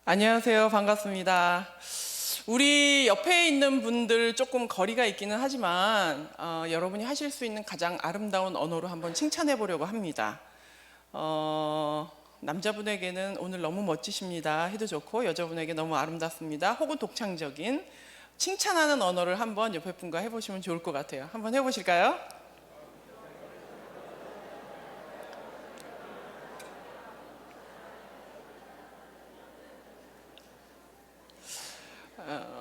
안녕하세요. 반갑습니다. 우리 옆에 있는 분들 조금 거리가 있기는 하지만 여러분이 하실 수 있는 가장 아름다운 언어로 한번 칭찬해 보려고 합니다. 남자분에게는 오늘 너무 멋지십니다 해도 좋고, 여자분에게 너무 아름답습니다 혹은 독창적인 칭찬하는 언어를 한번 옆에 분과 해보시면 좋을 것 같아요. 한번 해보실까요?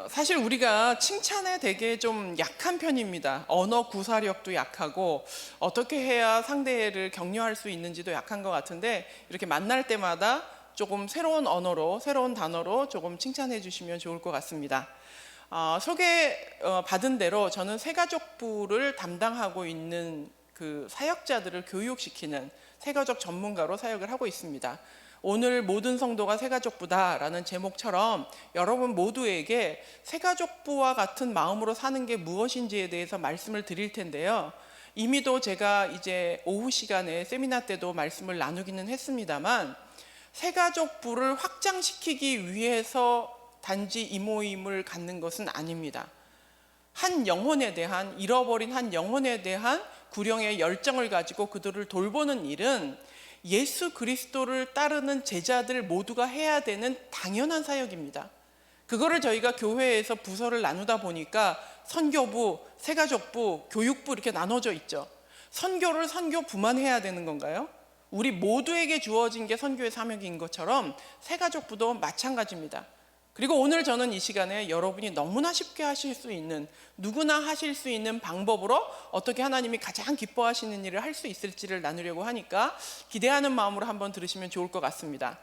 사실 우리가 칭찬에 되게 좀 약한 편입니다. 언어 구사력도 약하고 어떻게 해야 상대를 격려할 수 있는지도 약한 것 같은데, 이렇게 만날 때마다 조금 새로운 언어로, 새로운 단어로 조금 칭찬해 주시면 좋을 것 같습니다. 소개 받은 대로 저는 새가족부를 담당하고 있는 그 사역자들을 교육시키는 새가족 전문가로 사역을 하고 있습니다. 오늘 모든 성도가 새가족부다라는 제목처럼 여러분 모두에게 새가족부와 같은 마음으로 사는 게 무엇인지에 대해서 말씀을 드릴 텐데요. 이미도 제가 이제 오후 시간에 세미나 때도 말씀을 나누기는 했습니다만, 새가족부를 확장시키기 위해서 단지 이 모임을 갖는 것은 아닙니다. 한 영혼에 대한, 잃어버린 한 영혼에 대한 구령의 열정을 가지고 그들을 돌보는 일은 예수 그리스도를 따르는 제자들 모두가 해야 되는 당연한 사역입니다. 그거를 저희가 교회에서 부서를 나누다 보니까 선교부, 새가족부, 교육부 이렇게 나눠져 있죠. 선교를 선교부만 해야 되는 건가요? 우리 모두에게 주어진 게 선교의 사명인 것처럼 새가족부도 마찬가지입니다. 그리고 오늘 저는 이 시간에 여러분이 너무나 쉽게 하실 수 있는, 누구나 하실 수 있는 방법으로 어떻게 하나님이 가장 기뻐하시는 일을 할 수 있을지를 나누려고 하니까 기대하는 마음으로 한번 들으시면 좋을 것 같습니다.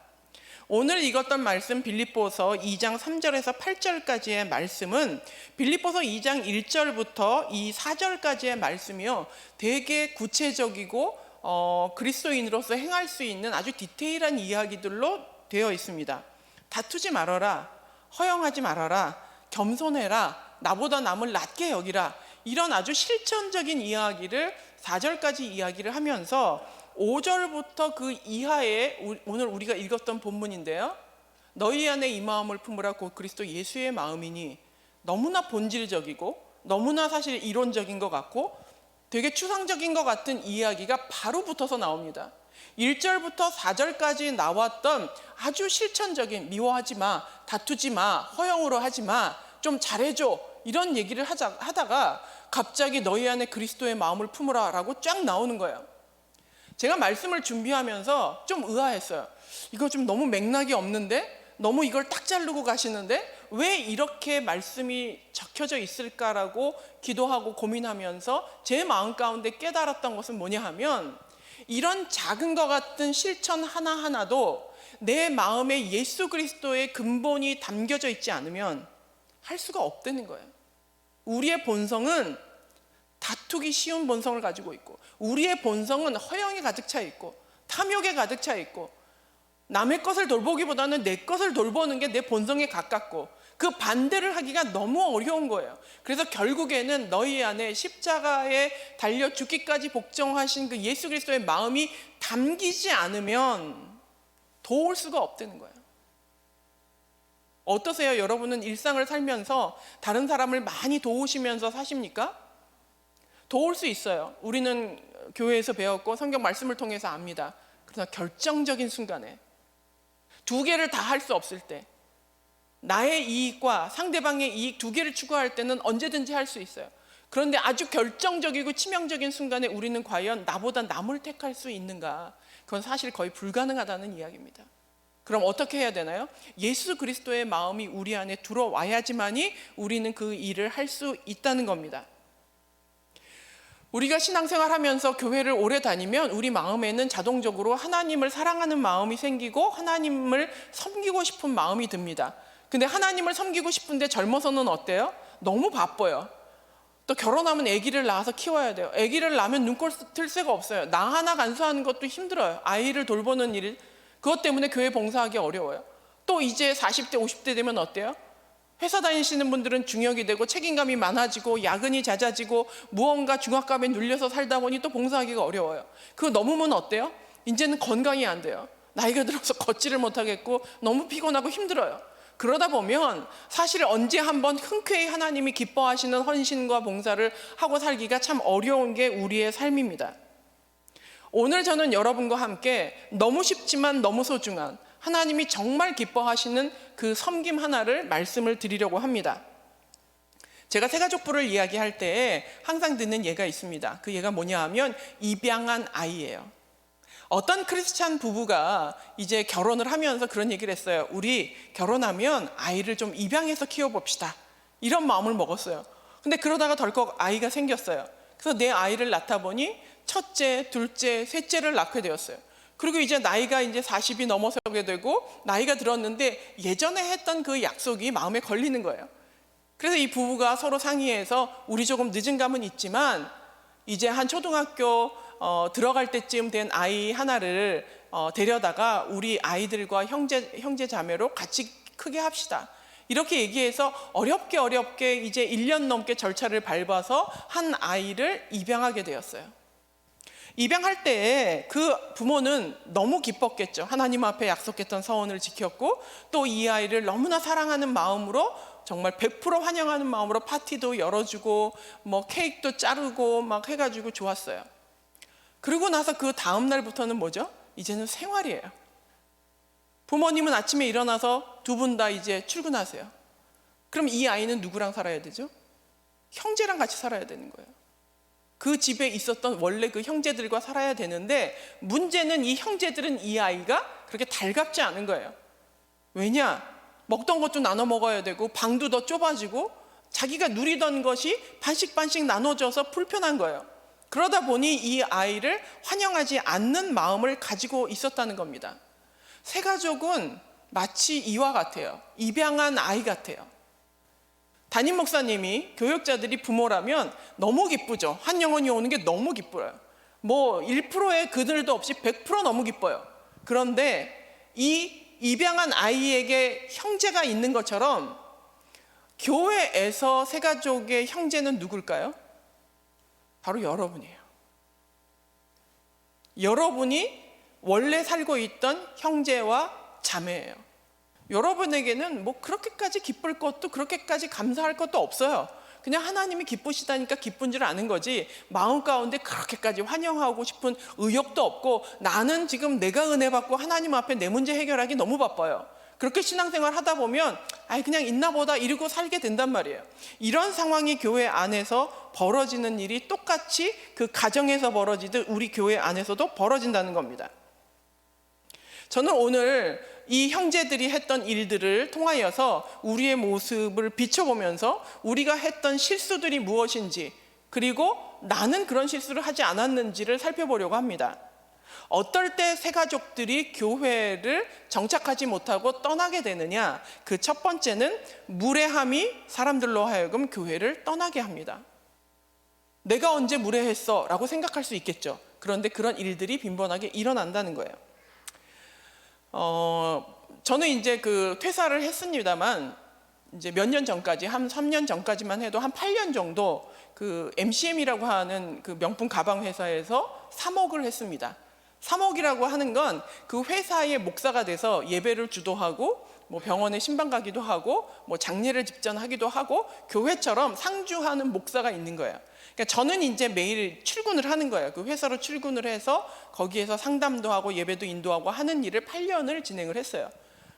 오늘 읽었던 말씀 빌립보서 2장 3절에서 8절까지의 말씀은 빌립보서 2장 1절부터 이 4절까지의 말씀이요, 되게 구체적이고 그리스도인으로서 행할 수 있는 아주 디테일한 이야기들로 되어 있습니다. 다투지 말아라, 허영하지 말아라, 겸손해라, 나보다 남을 낮게 여기라, 이런 아주 실천적인 이야기를 4절까지 이야기를 하면서 5절부터 그 이하에 오늘 우리가 읽었던 본문인데요, 너희 안에 이 마음을 품으라 곧 그리스도 예수의 마음이니, 너무나 본질적이고 너무나 사실 이론적인 것 같고 되게 추상적인 것 같은 이야기가 바로 붙어서 나옵니다. 1절부터 4절까지 나왔던 아주 실천적인, 미워하지 마, 다투지 마, 허영으로 하지 마, 좀 잘해줘, 이런 얘기를 하다가 갑자기 너희 안에 그리스도의 마음을 품으라 라고 쫙 나오는 거예요. 제가 말씀을 준비하면서 좀 의아했어요. 이거 좀 너무 맥락이 없는데, 너무 이걸 딱 자르고 가시는데 왜 이렇게 말씀이 적혀져 있을까라고 기도하고 고민하면서 제 마음 가운데 깨달았던 것은 뭐냐 하면, 이런 작은 것 같은 실천 하나하나도 내 마음에 예수 그리스도의 근본이 담겨져 있지 않으면 할 수가 없다는 거예요. 우리의 본성은 다투기 쉬운 본성을 가지고 있고, 우리의 본성은 허영이 가득 차 있고 탐욕에 가득 차 있고, 남의 것을 돌보기보다는 내 것을 돌보는 게 내 본성에 가깝고, 그 반대를 하기가 너무 어려운 거예요. 그래서 결국에는 너희 안에 십자가에 달려 죽기까지 복종하신 그 예수 그리스도의 마음이 담기지 않으면 도울 수가 없다는 거예요. 어떠세요? 여러분은 일상을 살면서 다른 사람을 많이 도우시면서 사십니까? 도울 수 있어요. 우리는 교회에서 배웠고 성경 말씀을 통해서 압니다. 그러나 결정적인 순간에 두 개를 다 할 수 없을 때, 나의 이익과 상대방의 이익 두 개를 추구할 때는 언제든지 할 수 있어요. 그런데 아주 결정적이고 치명적인 순간에 우리는 과연 나보다 남을 택할 수 있는가? 그건 사실 거의 불가능하다는 이야기입니다. 그럼 어떻게 해야 되나요? 예수 그리스도의 마음이 우리 안에 들어와야지만이 우리는 그 일을 할 수 있다는 겁니다. 우리가 신앙생활 하면서 교회를 오래 다니면 우리 마음에는 자동적으로 하나님을 사랑하는 마음이 생기고 하나님을 섬기고 싶은 마음이 듭니다. 근데 하나님을 섬기고 싶은데 젊어서는 어때요? 너무 바빠요. 또 결혼하면 아기를 낳아서 키워야 돼요. 아기를 낳으면 눈꼴 틀 새가 없어요. 나 하나 간수하는 것도 힘들어요. 아이를 돌보는 일, 그것 때문에 교회 봉사하기 어려워요. 또 이제 40대 50대 되면 어때요? 회사 다니시는 분들은 중역이 되고 책임감이 많아지고 야근이 잦아지고 무언가 중압감에 눌려서 살다 보니 또 봉사하기가 어려워요. 그거 넘으면 어때요? 이제는 건강이 안 돼요. 나이가 들어서 걷지를 못하겠고 너무 피곤하고 힘들어요. 그러다 보면 사실 언제 한번 흔쾌히 하나님이 기뻐하시는 헌신과 봉사를 하고 살기가 참 어려운 게 우리의 삶입니다. 오늘 저는 여러분과 함께 너무 쉽지만 너무 소중한 하나님이 정말 기뻐하시는 그 섬김 하나를 말씀을 드리려고 합니다. 제가 새가족부를 이야기할 때 항상 듣는 예가 있습니다. 그 예가 뭐냐 하면 입양한 아이예요. 어떤 크리스찬 부부가 이제 결혼을 하면서 그런 얘기를 했어요. 우리 결혼하면 아이를 좀 입양해서 키워봅시다. 이런 마음을 먹었어요. 근데 그러다가 덜컥 아이가 생겼어요. 그래서 내 아이를 낳다 보니 첫째, 둘째, 셋째를 낳게 되었어요. 그리고 이제 나이가 이제 40이 넘어서게 되고 나이가 들었는데 예전에 했던 그 약속이 마음에 걸리는 거예요. 그래서 이 부부가 서로 상의해서 우리 조금 늦은 감은 있지만 이제 한 초등학교 들어갈 때쯤 된 아이 하나를 데려다가 우리 아이들과 형제 자매로 같이 크게 합시다. 이렇게 얘기해서 어렵게 이제 1년 넘게 절차를 밟아서 한 아이를 입양하게 되었어요. 입양할 때 그 부모는 너무 기뻤겠죠. 하나님 앞에 약속했던 서원을 지켰고 또 이 아이를 너무나 사랑하는 마음으로 정말 100% 환영하는 마음으로 파티도 열어주고 뭐 케이크도 자르고 막 해가지고 좋았어요. 그러고 나서 그 다음 날부터는 뭐죠? 이제는 생활이에요. 부모님은 아침에 일어나서 두 분 다 이제 출근하세요. 그럼 이 아이는 누구랑 살아야 되죠? 형제랑 같이 살아야 되는 거예요. 그 집에 있었던 원래 그 형제들과 살아야 되는데 문제는 이 형제들은 이 아이가 그렇게 달갑지 않은 거예요. 왜냐? 먹던 것도 나눠 먹어야 되고 방도 더 좁아지고 자기가 누리던 것이 반씩 나눠져서 불편한 거예요. 그러다 보니 이 아이를 환영하지 않는 마음을 가지고 있었다는 겁니다. 새가족은 마치 이와 같아요. 입양한 아이 같아요. 담임 목사님이 교육자들이 부모라면 너무 기쁘죠. 한 영혼이 오는 게 너무 기뻐요. 뭐 1%의 그늘도 없이 100% 너무 기뻐요. 그런데 이 입양한 아이에게 형제가 있는 것처럼 교회에서 새가족의 형제는 누굴까요? 바로 여러분이에요. 여러분이 원래 살고 있던 형제와 자매예요. 여러분에게는 뭐 그렇게까지 기쁠 것도 그렇게까지 감사할 것도 없어요. 그냥 하나님이 기쁘시다니까 기쁜 줄 아는 거지 마음 가운데 그렇게까지 환영하고 싶은 의욕도 없고 나는 지금 내가 은혜 받고 하나님 앞에 내 문제 해결하기 너무 바빠요. 그렇게 신앙생활 하다 보면 그냥 있나 보다 이러고 살게 된단 말이에요. 이런 상황이 교회 안에서 벌어지는 일이 똑같이 그 가정에서 벌어지듯 우리 교회 안에서도 벌어진다는 겁니다. 저는 오늘 이 형제들이 했던 일들을 통하여서 우리의 모습을 비춰보면서 우리가 했던 실수들이 무엇인지 그리고 나는 그런 실수를 하지 않았는지를 살펴보려고 합니다. 어떨 때 새가족들이 교회를 정착하지 못하고 떠나게 되느냐? 그 첫 번째는 무례함이 사람들로 하여금 교회를 떠나게 합니다. 내가 언제 무례했어? 라고 생각할 수 있겠죠. 그런데 그런 일들이 빈번하게 일어난다는 거예요. 저는 이제 그 퇴사를 했습니다만 이제 몇 년 전까지 한 3년 전까지만 해도 한 8년 정도 그 MCM이라고 하는 그 명품 가방 회사에서 사목을 했습니다. 사목이라고 하는 건 그 회사의 목사가 돼서 예배를 주도하고 뭐 병원에 신방 가기도 하고 뭐 장례를 집전하기도 하고 교회처럼 상주하는 목사가 있는 거예요. 그러니까 저는 이제 매일 출근을 하는 거예요. 그 회사로 출근을 해서 거기에서 상담도 하고 예배도 인도하고 하는 일을 8년을 진행을 했어요.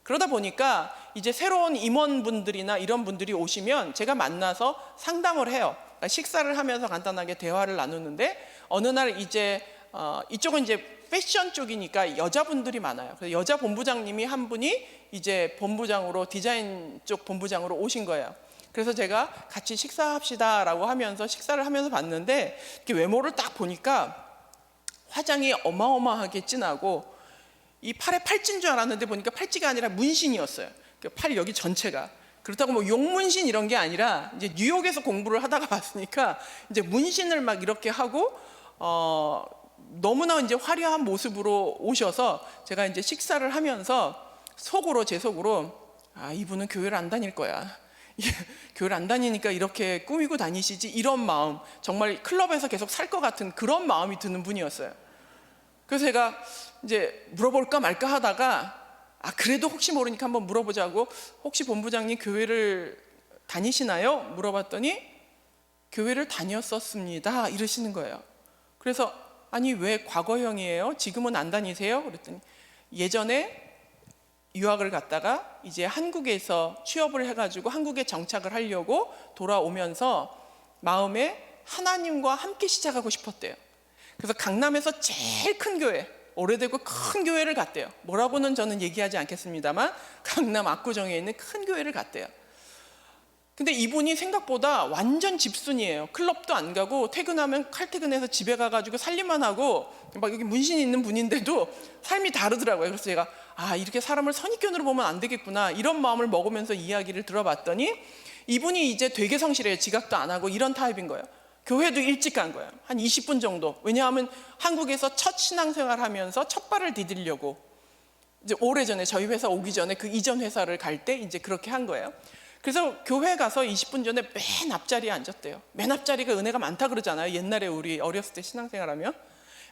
그러다 보니까 이제 새로운 임원분들이나 이런 분들이 오시면 제가 만나서 상담을 해요. 그러니까 식사를 하면서 간단하게 대화를 나누는데 어느 날 이제 이쪽은 이제 패션 쪽이니까 여자분들이 많아요. 그래서 여자 본부장님이 한 분이 이제 본부장으로 디자인 쪽 본부장으로 오신 거예요. 그래서 제가 같이 식사합시다라고 하면서 식사를 하면서 봤는데 이렇게 외모를 딱 보니까 화장이 어마어마하게 진하고 이 팔에 팔찌인 줄 알았는데 보니까 팔찌가 아니라 문신이었어요. 팔 여기 전체가. 그렇다고 뭐 용문신 이런 게 아니라 이제 뉴욕에서 공부를 하다가 봤으니까 이제 문신을 막 이렇게 하고 너무나 이제 화려한 모습으로 오셔서 제가 이제 식사를 하면서 제 속으로 이분은 교회를 안 다닐 거야. 교회를 안 다니니까 이렇게 꾸미고 다니시지 이런 마음, 정말 클럽에서 계속 살 것 같은 그런 마음이 드는 분이었어요. 그래서 제가 이제 물어볼까 말까 하다가 그래도 혹시 모르니까 한번 물어보자고, 혹시 본부장님 교회를 다니시나요? 물어봤더니 교회를 다녔었습니다 이러시는 거예요. 그래서 아니 왜 과거형이에요? 지금은 안 다니세요? 그랬더니 예전에 유학을 갔다가 이제 한국에서 취업을 해가지고 한국에 정착을 하려고 돌아오면서 마음에 하나님과 함께 시작하고 싶었대요. 그래서 강남에서 제일 큰 교회, 오래되고 큰 교회를 갔대요. 뭐라고는 저는 얘기하지 않겠습니다만 강남 압구정에 있는 큰 교회를 갔대요. 근데 이분이 생각보다 완전 집순이에요. 클럽도 안 가고 퇴근하면 칼퇴근해서 집에 가가지고 살림만 하고 막 여기 문신 있는 분인데도 삶이 다르더라고요. 그래서 제가 이렇게 사람을 선입견으로 보면 안 되겠구나 이런 마음을 먹으면서 이야기를 들어봤더니 이분이 이제 되게 성실해요. 지각도 안 하고 이런 타입인 거예요. 교회도 일찍 간 거예요. 한 20분 정도. 왜냐하면 한국에서 첫 신앙생활 하면서 첫 발을 디디려고 이제 오래전에 저희 회사 오기 전에 그 이전 회사를 갈 때 이제 그렇게 한 거예요. 그래서 교회 가서 20분 전에 맨 앞자리에 앉았대요. 맨 앞자리가 은혜가 많다 그러잖아요. 옛날에 우리 어렸을 때 신앙생활하면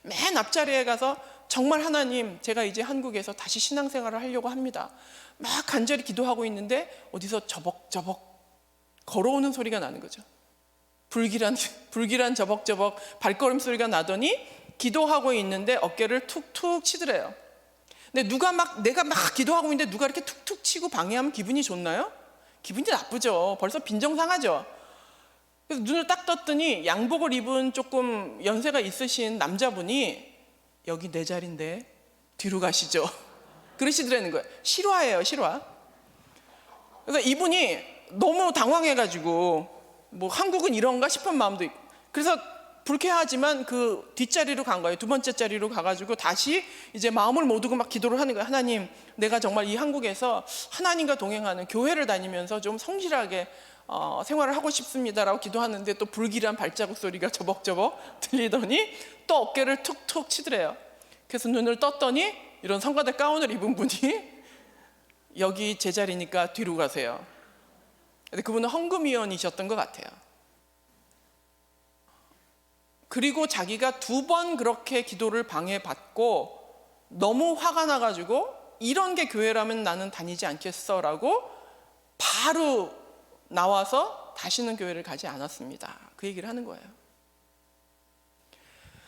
맨 앞자리에 가서 정말 하나님 제가 이제 한국에서 다시 신앙생활을 하려고 합니다. 막 간절히 기도하고 있는데 어디서 저벅저벅 걸어오는 소리가 나는 거죠. 불길한 저벅저벅 발걸음 소리가 나더니 기도하고 있는데 어깨를 툭툭 치더래요. 근데 내가 막 기도하고 있는데 누가 이렇게 툭툭 치고 방해하면 기분이 좋나요? 기분이 나쁘죠. 벌써 빈정상하죠. 그래서 눈을 딱 떴더니 양복을 입은 조금 연세가 있으신 남자분이 여기 내 자리인데 뒤로 가시죠. 그러시더라는 거예요. 실화예요, 실화. 그래서 이분이 너무 당황해가지고 뭐 한국은 이런가 싶은 마음도 있고 그래서 불쾌하지만 그 뒷자리로 간 거예요. 두 번째 자리로 가가지고 다시 이제 마음을 모두고 막 기도를 하는 거예요. 하나님, 내가 정말 이 한국에서 하나님과 동행하는 교회를 다니면서 좀 성실하게 생활을 하고 싶습니다라고 기도하는데 또 불길한 발자국 소리가 저벅저벅 들리더니 또 어깨를 툭툭 치더래요. 그래서 눈을 떴더니 이런 성가대 가운을 입은 분이 여기 제 자리니까 뒤로 가세요. 근데 그분은 헌금위원이셨던 것 같아요. 그리고 자기가 2번 그렇게 기도를 방해받고 너무 화가 나가지고 이런 게 교회라면 나는 다니지 않겠어라고 바로 나와서 다시는 교회를 가지 않았습니다. 그 얘기를 하는 거예요.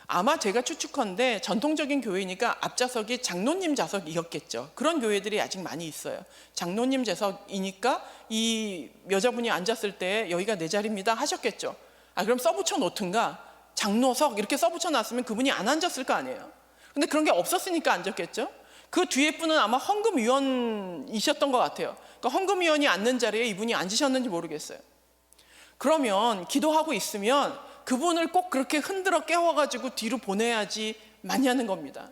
아마 제가 추측컨대 전통적인 교회니까 앞좌석이 장로님 좌석이었겠죠. 그런 교회들이 아직 많이 있어요. 장로님 좌석이니까 이 여자분이 앉았을 때 여기가 내 자리입니다 하셨겠죠. 그럼 써붙여 놓든가 장로석 이렇게 써붙여 놨으면 그분이 안 앉았을 거 아니에요. 근데 그런 게 없었으니까 앉았겠죠. 그 뒤에 분은 아마 헌금위원이셨던 것 같아요. 그러니까 헌금위원이 앉는 자리에 이분이 앉으셨는지 모르겠어요. 그러면 기도하고 있으면 그분을 꼭 그렇게 흔들어 깨워가지고 뒤로 보내야지 마냐는 겁니다.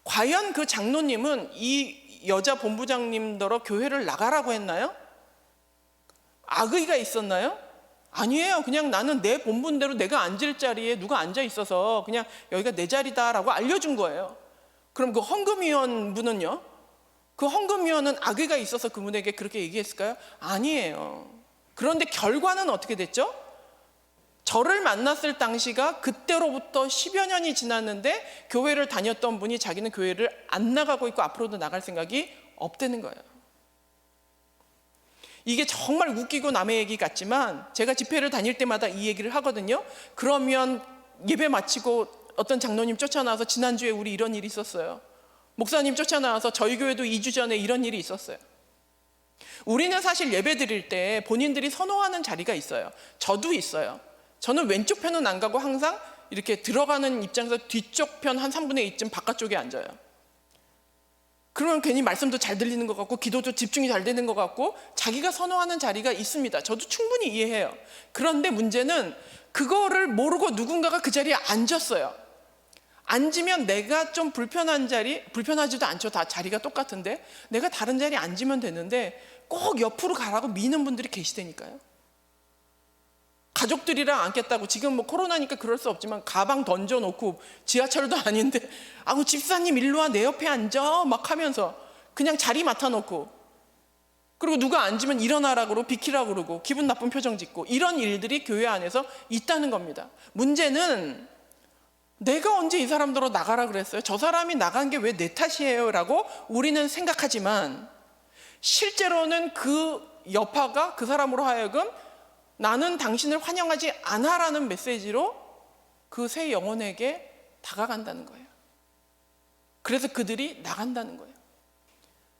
과연 그 장로님은 이 여자 본부장님더러 교회를 나가라고 했나요? 악의가 있었나요? 아니에요. 그냥 나는 내 본분대로 내가 앉을 자리에 누가 앉아 있어서 그냥 여기가 내 자리다라고 알려준 거예요. 그럼 그 헌금위원 분은요? 그 헌금위원은 악의가 있어서 그분에게 그렇게 얘기했을까요? 아니에요. 그런데 결과는 어떻게 됐죠? 저를 만났을 당시가 그때로부터 10여 년이 지났는데 교회를 다녔던 분이 자기는 교회를 안 나가고 있고 앞으로도 나갈 생각이 없다는 거예요. 이게 정말 웃기고 남의 얘기 같지만 제가 집회를 다닐 때마다 이 얘기를 하거든요. 그러면 예배 마치고 어떤 장로님 쫓아나와서 지난주에 우리 이런 일이 있었어요. 목사님 쫓아나와서 저희 교회도 2주 전에 이런 일이 있었어요. 우리는 사실 예배 드릴 때 본인들이 선호하는 자리가 있어요. 저도 있어요. 저는 왼쪽 편은 안 가고 항상 이렇게 들어가는 입장에서 뒤쪽 편 한 3분의 2쯤 바깥쪽에 앉아요. 그러면 괜히 말씀도 잘 들리는 것 같고 기도도 집중이 잘 되는 것 같고 자기가 선호하는 자리가 있습니다. 저도 충분히 이해해요. 그런데 문제는 그거를 모르고 누군가가 그 자리에 앉았어요. 앉으면 내가 좀 불편한 자리, 불편하지도 않죠. 다 자리가 똑같은데 내가 다른 자리에 앉으면 되는데 꼭 옆으로 가라고 미는 분들이 계시다니까요. 가족들이랑 앉겠다고 지금 뭐 코로나니까 그럴 수 없지만 가방 던져놓고 지하철도 아닌데 집사님 일로 와 내 옆에 앉아 막 하면서 그냥 자리 맡아놓고 그리고 누가 앉으면 일어나라 그러고 비키라 그러고 기분 나쁜 표정 짓고 이런 일들이 교회 안에서 있다는 겁니다. 문제는 내가 언제 이 사람들로 나가라 그랬어요? 저 사람이 나간 게 왜 내 탓이에요? 라고 우리는 생각하지만 실제로는 그 여파가 그 사람으로 하여금 나는 당신을 환영하지 않아 라는 메시지로 그 새 영혼에게 다가간다는 거예요. 그래서 그들이 나간다는 거예요.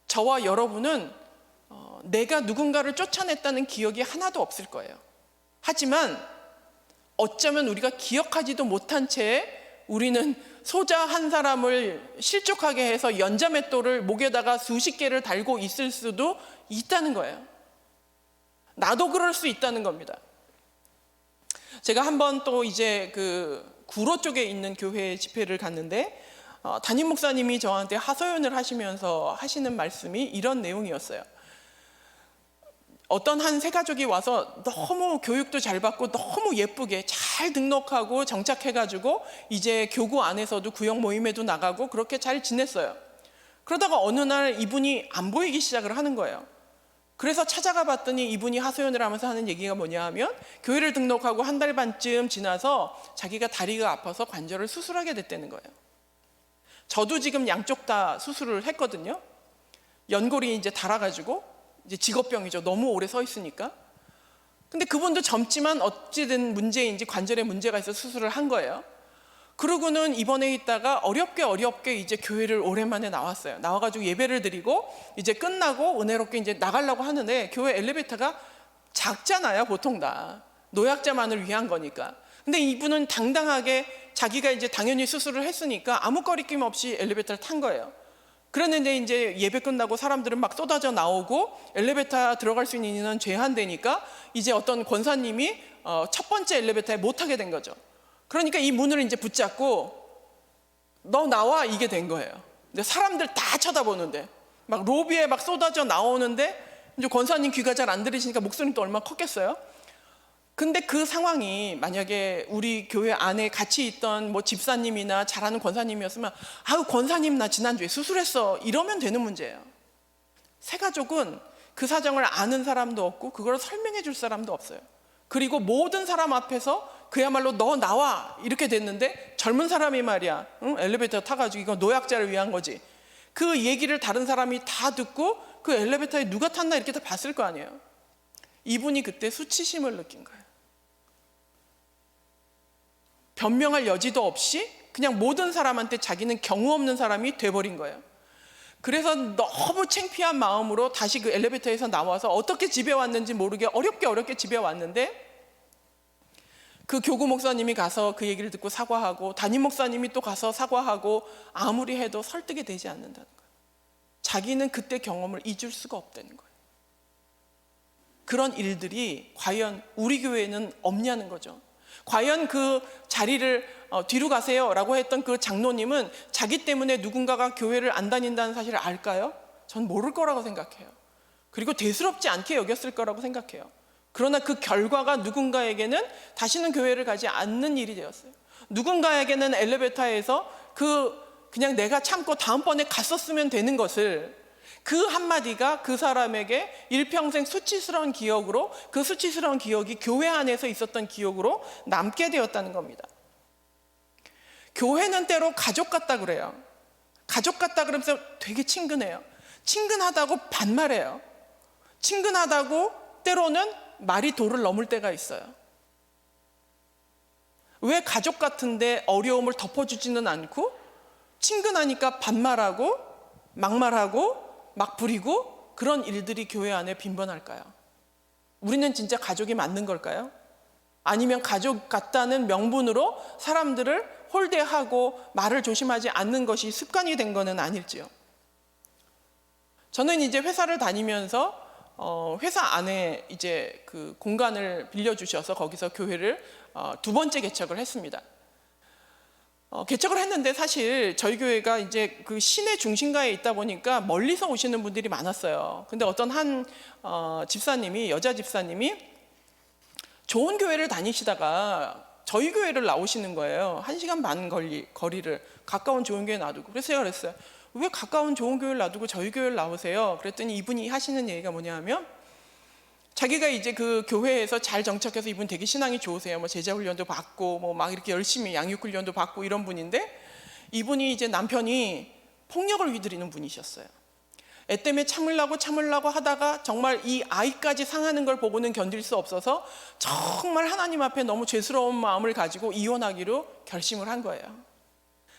저와 여러분은 내가 누군가를 쫓아냈다는 기억이 하나도 없을 거예요. 하지만 어쩌면 우리가 기억하지도 못한 채 우리는 소자 한 사람을 실족하게 해서 연자맷돌을 목에다가 수십 개를 달고 있을 수도 있다는 거예요. 나도 그럴 수 있다는 겁니다. 제가 한번 또 이제 그 구로 쪽에 있는 교회 집회를 갔는데 담임 목사님이 저한테 하소연을 하시면서 하시는 말씀이 이런 내용이었어요. 어떤 한 세 가족이 와서 너무 교육도 잘 받고 너무 예쁘게 잘 등록하고 정착해가지고 이제 교구 안에서도 구역 모임에도 나가고 그렇게 잘 지냈어요. 그러다가 어느 날 이분이 안 보이기 시작을 하는 거예요. 그래서 찾아가 봤더니 이분이 하소연을 하면서 하는 얘기가 뭐냐 하면 교회를 등록하고 한 달 반쯤 지나서 자기가 다리가 아파서 관절을 수술하게 됐다는 거예요. 저도 지금 양쪽 다 수술을 했거든요. 연골이 이제 닳아가지고 이제 직업병이죠. 너무 오래 서 있으니까. 근데 그분도 젊지만 어찌된 문제인지 관절에 문제가 있어서 수술을 한 거예요. 그러고는 입원해 있다가 어렵게 이제 교회를 오랜만에 나왔어요. 나와가지고 예배를 드리고 이제 끝나고 은혜롭게 이제 나가려고 하는데 교회 엘리베이터가 작잖아요. 보통 다 노약자만을 위한 거니까. 근데 이분은 당당하게 자기가 이제 당연히 수술을 했으니까 아무 거리낌 없이 엘리베이터를 탄 거예요. 그랬는데 이제 예배 끝나고 사람들은 막 쏟아져 나오고 엘리베이터 들어갈 수 있는 인원은 제한되니까 이제 어떤 권사님이 첫 번째 엘리베이터에 못 타게 된 거죠. 그러니까 이 문을 이제 붙잡고 너 나와 이게 된 거예요. 근데 사람들 다 쳐다보는데 막 로비에 막 쏟아져 나오는데 이제 권사님 귀가 잘 안 들리시니까 목소리는 또 얼마나 컸겠어요. 근데 그 상황이 만약에 우리 교회 안에 같이 있던 뭐 집사님이나 잘하는 권사님이었으면 아유 권사님 나 지난주에 수술했어 이러면 되는 문제예요. 새 가족은 그 사정을 아는 사람도 없고 그걸 설명해 줄 사람도 없어요. 그리고 모든 사람 앞에서 그야말로 너 나와 이렇게 됐는데 젊은 사람이 말이야 엘리베이터 타가지고 이거 노약자를 위한 거지. 그 얘기를 다른 사람이 다 듣고 그 엘리베이터에 누가 탔나 이렇게 다 봤을 거 아니에요. 이분이 그때 수치심을 느낀 거예요. 변명할 여지도 없이 그냥 모든 사람한테 자기는 경우 없는 사람이 돼버린 거예요. 그래서 너무 창피한 마음으로 다시 그 엘리베이터에서 나와서 어떻게 집에 왔는지 모르게 어렵게 집에 왔는데 그 교구 목사님이 가서 그 얘기를 듣고 사과하고 담임 목사님이 또 가서 사과하고 아무리 해도 설득이 되지 않는다는 거예요. 자기는 그때 경험을 잊을 수가 없다는 거예요. 그런 일들이 과연 우리 교회에는 없냐는 거죠. 과연 그 자리를 뒤로 가세요 라고 했던 그 장로님은 자기 때문에 누군가가 교회를 안 다닌다는 사실을 알까요? 전 모를 거라고 생각해요. 그리고 대수롭지 않게 여겼을 거라고 생각해요. 그러나 그 결과가 누군가에게는 다시는 교회를 가지 않는 일이 되었어요. 누군가에게는 엘리베이터에서 그냥 내가 참고 다음번에 갔었으면 되는 것을 그 한마디가 그 사람에게 일평생 수치스러운 기억으로 그 수치스러운 기억이 교회 안에서 있었던 기억으로 남게 되었다는 겁니다. 교회는 때로 가족 같다 그래요. 가족 같다 그러면서 되게 친근해요. 친근하다고 반말해요. 친근하다고 때로는 말이 도를 넘을 때가 있어요. 왜 가족 같은데 어려움을 덮어주지는 않고 친근하니까 반말하고 막말하고 막 부리고 그런 일들이 교회 안에 빈번할까요? 우리는 진짜 가족이 맞는 걸까요? 아니면 가족 같다는 명분으로 사람들을 홀대하고 말을 조심하지 않는 것이 습관이 된 거는 아닐지요. 저는 이제 회사를 다니면서 회사 안에 이제 그 공간을 빌려주셔서 거기서 교회를 두 번째 개척을 했습니다. 개척을 했는데 사실 저희 교회가 이제 그 시내 중심가에 있다 보니까 멀리서 오시는 분들이 많았어요. 근데 어떤 한 집사님이 여자 집사님이 좋은 교회를 다니시다가 저희 교회를 나오시는 거예요. 1시간 반 거리를 가까운 좋은 교회 놔두고. 그래서 제가 그랬어요. 왜 가까운 좋은 교회를 놔두고 저희 교회를 나오세요? 그랬더니 이분이 하시는 얘기가 뭐냐 하면 자기가 이제 그 교회에서 잘 정착해서 이분 되게 신앙이 좋으세요. 뭐 제자 훈련도 받고 뭐 막 이렇게 열심히 양육 훈련도 받고 이런 분인데, 이분이 이제 남편이 폭력을 휘두르는 분이셨어요. 애 때문에 참으려고 하다가 정말 이 아이까지 상하는 걸 보고는 견딜 수 없어서 정말 하나님 앞에 너무 죄스러운 마음을 가지고 이혼하기로 결심을 한 거예요.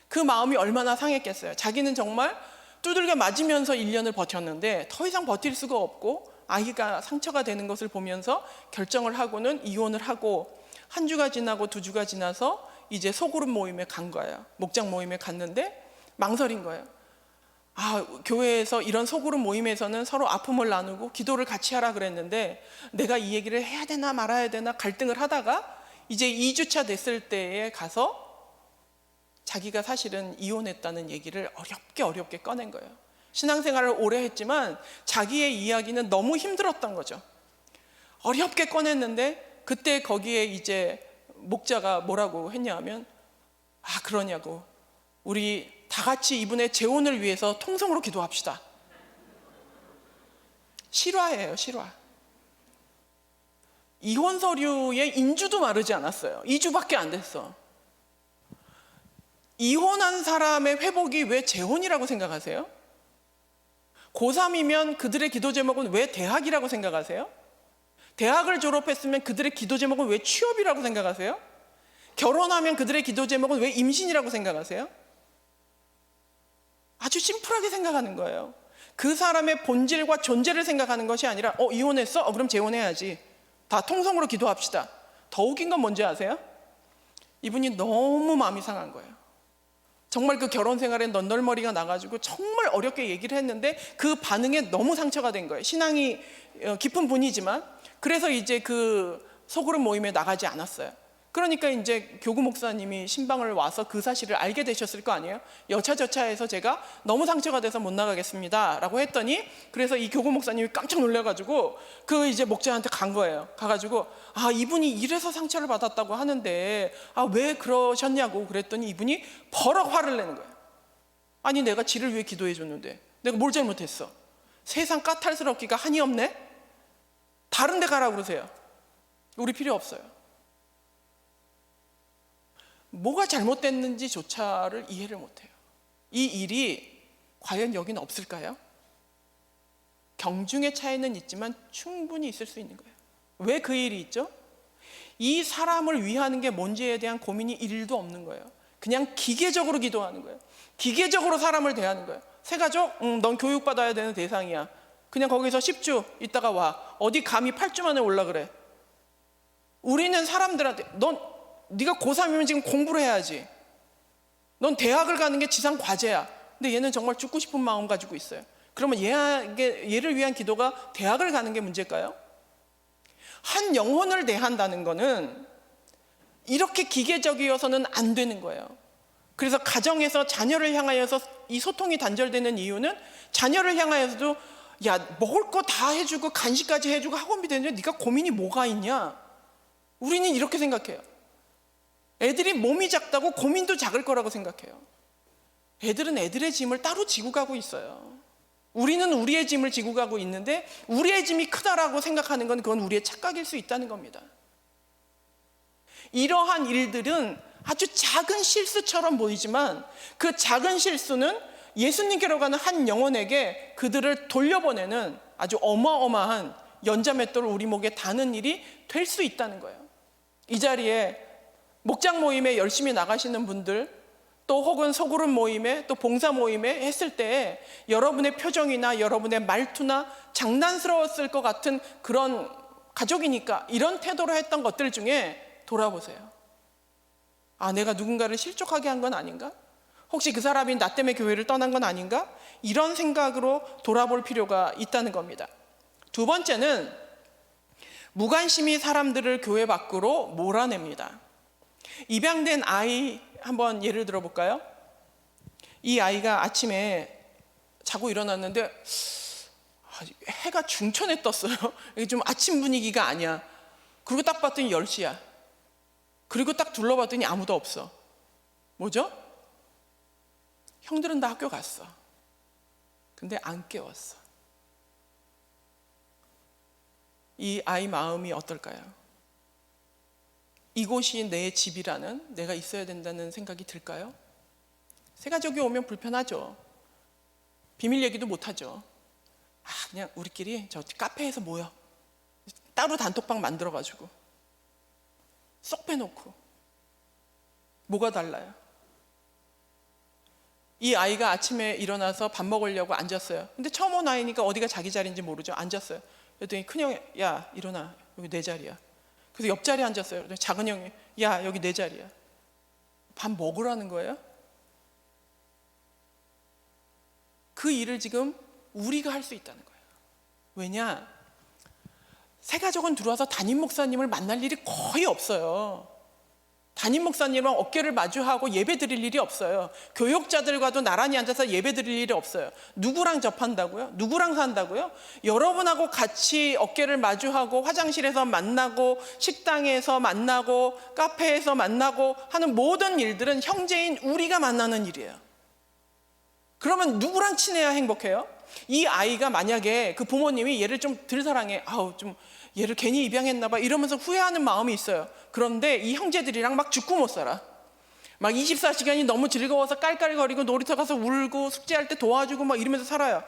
그 마음이 얼마나 상했겠어요. 자기는 정말 두들겨 맞으면서 1년을 버텼는데 더 이상 버틸 수가 없고 아이가 상처가 되는 것을 보면서 결정을 하고는 이혼을 하고, 한 주가 지나고 2주가 지나서 이제 소그룹 모임에 간 거예요. 목장 모임에 갔는데 망설인 거예요. 교회에서 이런 소그룹 모임에서는 서로 아픔을 나누고 기도를 같이 하라 그랬는데 내가 이 얘기를 해야 되나 말아야 되나 갈등을 하다가 이제 2주차 됐을 때에 가서 자기가 사실은 이혼했다는 얘기를 어렵게 꺼낸 거예요. 신앙생활을 오래 했지만 자기의 이야기는 너무 힘들었던 거죠. 어렵게 꺼냈는데 그때 거기에 이제 목자가 뭐라고 했냐 하면, 그러냐고, 우리 다 같이 이분의 재혼을 위해서 통성으로 기도합시다. 실화예요, 실화. 이혼 서류의 인주도 마르지 않았어요. 2주밖에 안 됐어. 이혼한 사람의 회복이 왜 재혼이라고 생각하세요? 고3이면 그들의 기도 제목은 왜 대학이라고 생각하세요? 대학을 졸업했으면 그들의 기도 제목은 왜 취업이라고 생각하세요? 결혼하면 그들의 기도 제목은 왜 임신이라고 생각하세요? 아주 심플하게 생각하는 거예요. 그 사람의 본질과 존재를 생각하는 것이 아니라 이혼했어? 그럼 재혼해야지. 다 통성으로 기도합시다. 더 웃긴 건 뭔지 아세요? 이분이 너무 마음이 상한 거예요. 정말 그 결혼 생활에 넌널머리가 나가지고 정말 어렵게 얘기를 했는데 그 반응에 너무 상처가 된 거예요. 신앙이 깊은 분이지만. 그래서 이제 그 소그룹 모임에 나가지 않았어요. 그러니까 이제 교구 목사님이 신방을 와서 그 사실을 알게 되셨을 거 아니에요. 여차저차해서 제가 너무 상처가 돼서 못 나가겠습니다 라고 했더니, 그래서 이 교구 목사님이 깜짝 놀라가지고 그 이제 목자한테 간 거예요. 가가지고 이분이 이래서 상처를 받았다고 하는데 왜 그러셨냐고 그랬더니 이분이 버럭 화를 내는 거예요. 아니, 내가 지를 위해 기도해 줬는데 내가 뭘 잘못했어? 세상 까탈스럽기가 한이 없네? 다른 데 가라고 그러세요. 우리 필요 없어요. 뭐가 잘못됐는지조차를 이해를 못해요. 이 일이 과연 여기는 없을까요? 경중의 차이는 있지만 충분히 있을 수 있는 거예요. 왜 그 일이 있죠? 이 사람을 위하는 게 뭔지에 대한 고민이 1도 없는 거예요. 그냥 기계적으로 기도하는 거예요. 기계적으로 사람을 대하는 거예요. 새가족? 넌 교육받아야 되는 대상이야. 그냥 거기서 10주 있다가 와. 어디 감히 8주 만에 올라 그래. 우리는 사람들한테 네가 고3이면 지금 공부를 해야지. 넌 대학을 가는 게 지상 과제야. 근데 얘는 정말 죽고 싶은 마음 가지고 있어요. 그러면 얘를 위한 기도가 대학을 가는 게 문제일까요? 한 영혼을 대한다는 거는 이렇게 기계적이어서는 안 되는 거예요. 그래서 가정에서 자녀를 향하여서 이 소통이 단절되는 이유는, 자녀를 향하여서도 먹을 거 다 해주고 간식까지 해주고 학원비 되는데 네가 고민이 뭐가 있냐? 우리는 이렇게 생각해요. 애들이 몸이 작다고 고민도 작을 거라고 생각해요. 애들은 애들의 짐을 따로 지고 가고 있어요. 우리는 우리의 짐을 지고 가고 있는데 우리의 짐이 크다라고 생각하는 건 그건 우리의 착각일 수 있다는 겁니다. 이러한 일들은 아주 작은 실수처럼 보이지만 그 작은 실수는 예수님께로 가는 한 영혼에게 그들을 돌려보내는 아주 어마어마한 연자맷돌을 우리 목에 다는 일이 될 수 있다는 거예요. 이 자리에 목장 모임에 열심히 나가시는 분들, 또 혹은 소그룹 모임에, 또 봉사 모임에 했을 때 여러분의 표정이나 여러분의 말투나 장난스러웠을 것 같은 그런 가족이니까 이런 태도로 했던 것들 중에 돌아보세요. 내가 누군가를 실족하게 한 건 아닌가? 혹시 그 사람이 나 때문에 교회를 떠난 건 아닌가? 이런 생각으로 돌아볼 필요가 있다는 겁니다. 두 번째는 무관심이 사람들을 교회 밖으로 몰아냅니다. 입양된 아이 한번 예를 들어볼까요? 이 아이가 아침에 자고 일어났는데 해가 중천에 떴어요. 이게 좀 아침 분위기가 아니야. 그리고 딱 봤더니 10시야. 그리고 딱 둘러봤더니 아무도 없어. 뭐죠? 형들은 다 학교 갔어. 근데 안 깨웠어. 이 아이 마음이 어떨까요? 이곳이 내 집이라는, 내가 있어야 된다는 생각이 들까요? 새가족이 오면 불편하죠. 비밀 얘기도 못하죠. 그냥 우리끼리 저 카페에서 모여, 따로 단톡방 만들어가지고 쏙 빼놓고. 뭐가 달라요? 이 아이가 아침에 일어나서 밥 먹으려고 앉았어요. 근데 처음 온 아이니까 어디가 자기 자리인지 모르죠. 앉았어요. 그랬더니 큰형이, 야 일어나, 여기 내 자리야. 그래서 옆자리에 앉았어요. 그랬더니 작은 형이, 야 여기 내 자리야. 밥 먹으라는 거예요? 그 일을 지금 우리가 할 수 있다는 거예요. 왜냐? 새가족은 들어와서 담임 목사님을 만날 일이 거의 없어요. 담임 목사님이랑 어깨를 마주하고 예배 드릴 일이 없어요. 교육자들과도 나란히 앉아서 예배 드릴 일이 없어요. 누구랑 접한다고요? 누구랑 산다고요? 여러분하고 같이 어깨를 마주하고 화장실에서 만나고 식당에서 만나고 카페에서 만나고 하는 모든 일들은 형제인 우리가 만나는 일이에요. 그러면 누구랑 친해야 행복해요? 이 아이가 만약에 그 부모님이 얘를 좀 덜 사랑해, 좀 얘를 괜히 입양했나 봐 이러면서 후회하는 마음이 있어요. 그런데 이 형제들이랑 막 죽고 못 살아. 막 24시간이 너무 즐거워서 깔깔거리고 놀이터 가서 울고 숙제할 때 도와주고 막 이러면서 살아요.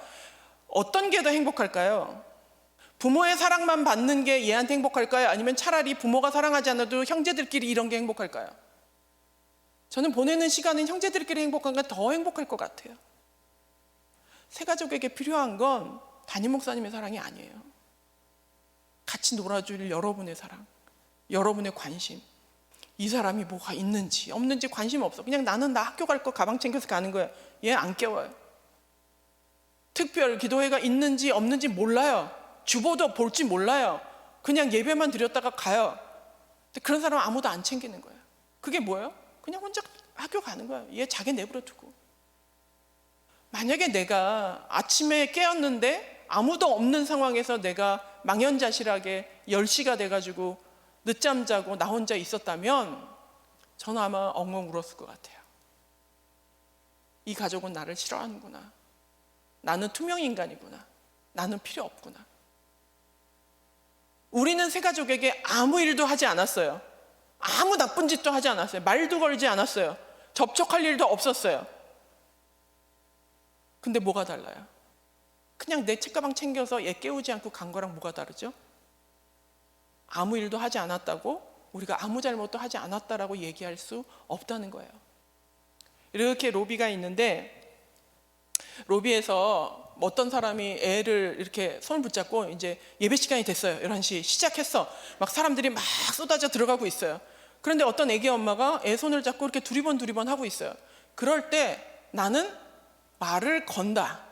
어떤 게 더 행복할까요? 부모의 사랑만 받는 게 얘한테 행복할까요? 아니면 차라리 부모가 사랑하지 않아도 형제들끼리 이런 게 행복할까요? 저는 보내는 시간은 형제들끼리 행복한 게 더 행복할 것 같아요. 새가족에게 필요한 건 담임 목사님의 사랑이 아니에요. 같이 놀아줄 여러분의 사랑, 여러분의 관심. 이 사람이 뭐가 있는지 없는지 관심 없어. 그냥 나는 나 학교 갈 거 가방 챙겨서 가는 거야. 얘 안 깨워요. 특별 기도회가 있는지 없는지 몰라요. 주보도 볼지 몰라요. 그냥 예배만 드렸다가 가요. 근데 그런 사람 아무도 안 챙기는 거예요. 그게 뭐예요? 그냥 혼자 학교 가는 거예요. 얘 자기 내버려 두고. 만약에 내가 아침에 깨었는데 아무도 없는 상황에서 내가 망연자실하게 10시가 돼가지고 늦잠 자고 나 혼자 있었다면 저는 아마 엉엉 울었을 것 같아요. 이 가족은 나를 싫어하는구나. 나는 투명인간이구나. 나는 필요 없구나. 우리는 새가족에게 아무 일도 하지 않았어요. 아무 나쁜 짓도 하지 않았어요. 말도 걸지 않았어요. 접촉할 일도 없었어요. 근데 뭐가 달라요? 그냥 내 책가방 챙겨서 얘 깨우지 않고 간 거랑 뭐가 다르죠? 아무 일도 하지 않았다고 우리가 아무 잘못도 하지 않았다라고 얘기할 수 없다는 거예요. 이렇게 로비가 있는데 로비에서 어떤 사람이 애를 이렇게 손을 붙잡고 이제 예배 시간이 됐어요. 11시 시작했어. 막 사람들이 막 쏟아져 들어가고 있어요. 그런데 어떤 애기 엄마가 애 손을 잡고 이렇게 두리번 하고 있어요. 그럴 때 나는 말을 건다.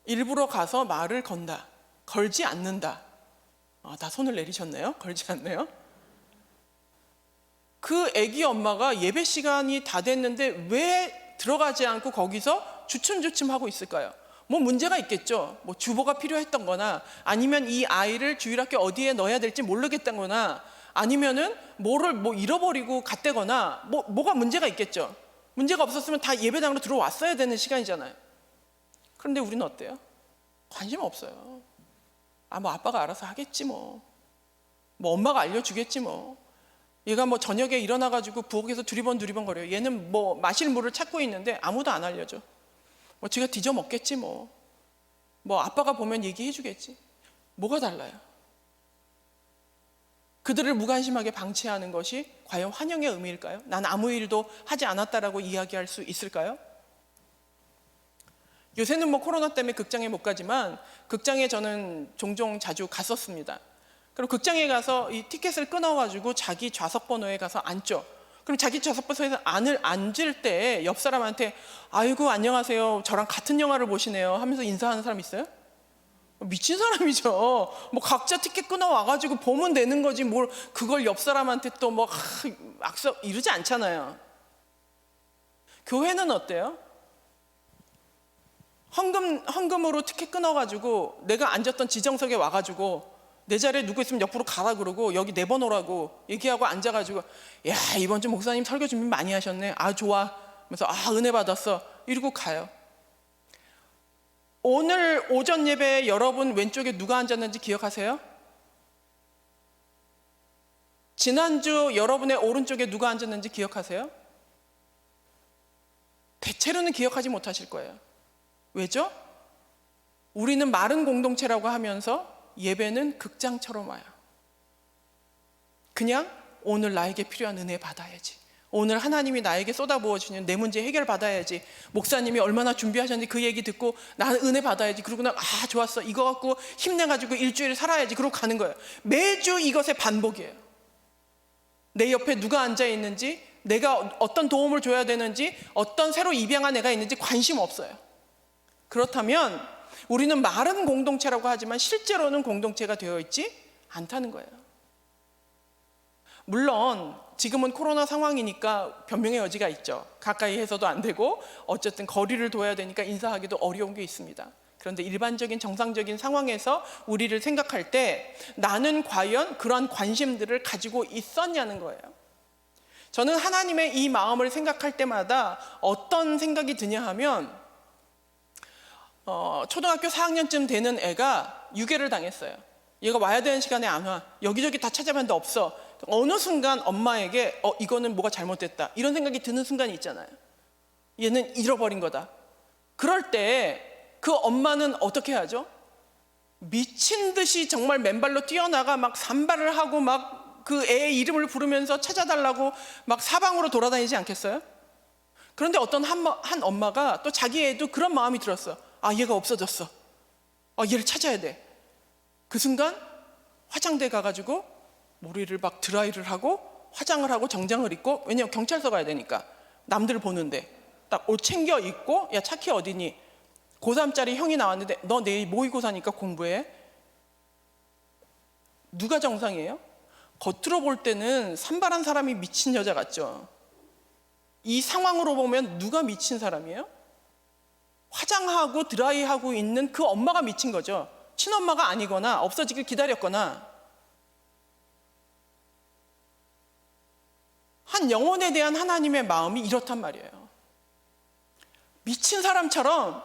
일부러 가서 말을 건다. 걸지 않는다. 다 손을 내리셨네요. 걸지 않네요. 그 애기 엄마가 예배 시간이 다 됐는데 왜 들어가지 않고 거기서 주춤주춤 하고 있을까요? 뭐 문제가 있겠죠. 뭐 주보가 필요했던 거나 아니면 이 아이를 주일학교 어디에 넣어야 될지 모르겠던 거나 아니면은 뭐를 잃어버리고 갔대거나 뭐가 문제가 있겠죠. 문제가 없었으면 다 예배당으로 들어왔어야 되는 시간이잖아요. 그런데 우리는 어때요? 관심 없어요. 뭐 아빠가 알아서 하겠지 뭐 엄마가 알려주겠지 뭐. 얘가 뭐 저녁에 일어나가지고 부엌에서 두리번 거려요. 얘는 뭐 마실 물을 찾고 있는데 아무도 안 알려줘. 뭐 지가 뒤져 먹겠지 뭐 아빠가 보면 얘기해 주겠지. 뭐가 달라요? 그들을 무관심하게 방치하는 것이 과연 환영의 의미일까요? 난 아무 일도 하지 않았다라고 이야기할 수 있을까요? 요새는 뭐 코로나 때문에 극장에 못 가지만 극장에 저는 종종 자주 갔었습니다. 그리고 극장에 가서 이 티켓을 끊어가지고 자기 좌석 번호에 가서 앉죠. 그럼 자기 좌석 번호에서 앉을 때 옆 사람한테 아이고 안녕하세요, 저랑 같은 영화를 보시네요 하면서 인사하는 사람 있어요? 미친 사람이죠. 뭐 각자 티켓 끊어 와가지고 보면 되는 거지 뭘 그걸 옆 사람한테 또 뭐 악서 이러지 않잖아요. 교회는 어때요? 헌금으로 티켓 끊어가지고 내가 앉았던 지정석에 와가지고 내 자리에 누구 있으면 옆으로 가라 그러고 여기 내 번호라고 얘기하고 앉아가지고 야 이번 주 목사님 설교 준비 많이 하셨네. 좋아. 그래서 은혜 받았어. 이러고 가요. 오늘 오전 예배 여러분 왼쪽에 누가 앉았는지 기억하세요? 지난주 여러분의 오른쪽에 누가 앉았는지 기억하세요? 대체로는 기억하지 못하실 거예요. 왜죠? 우리는 마른 공동체라고 하면서 예배는 극장처럼 와요. 그냥 오늘 나에게 필요한 은혜 받아야지, 오늘 하나님이 나에게 쏟아부어 주시는 내 문제 해결 받아야지, 목사님이 얼마나 준비하셨는지 그 얘기 듣고 나는 은혜 받아야지, 그러고 나 좋았어, 이거 갖고 힘내가지고 일주일 살아야지, 그러고 가는 거예요. 매주 이것의 반복이에요. 내 옆에 누가 앉아 있는지, 내가 어떤 도움을 줘야 되는지, 어떤 새로 입양한 애가 있는지 관심 없어요. 그렇다면 우리는 마른 공동체라고 하지만 실제로는 공동체가 되어 있지 않다는 거예요. 물론 지금은 코로나 상황이니까 변명의 여지가 있죠. 가까이 해서도 안 되고 어쨌든 거리를 둬야 되니까 인사하기도 어려운 게 있습니다. 그런데 일반적인 정상적인 상황에서 우리를 생각할 때 나는 과연 그런 관심들을 가지고 있었냐는 거예요. 저는 하나님의 이 마음을 생각할 때마다 어떤 생각이 드냐 하면 초등학교 4학년쯤 되는 애가 유괴를 당했어요. 얘가 와야 되는 시간에 안 와. 여기저기 다 찾아봤는데 없어. 어느 순간 엄마에게 이거는 뭐가 잘못됐다, 이런 생각이 드는 순간이 있잖아요. 얘는 잃어버린 거다. 그럴 때 그 엄마는 어떻게 하죠? 미친 듯이 정말 맨발로 뛰어나가 막 산발을 하고 막 그 애의 이름을 부르면서 찾아달라고 막 사방으로 돌아다니지 않겠어요? 그런데 어떤 한 엄마가 또 자기 애도 그런 마음이 들었어. 얘가 없어졌어. 얘를 찾아야 돼. 그 순간 화장대 가가지고 머리를 막 드라이를 하고 화장을 하고 정장을 입고, 왜냐면 경찰서 가야 되니까 남들 보는데 딱 옷 챙겨 입고, 야 차키 어디니? 고3짜리 형이 나왔는데 너 내일 모의고사니까 공부해. 누가 정상이에요? 겉으로 볼 때는 산발한 사람이 미친 여자 같죠. 이 상황으로 보면 누가 미친 사람이에요? 화장하고 드라이하고 있는 그 엄마가 미친 거죠. 친엄마가 아니거나 없어지길 기다렸거나. 한 영혼에 대한 하나님의 마음이 이렇단 말이에요. 미친 사람처럼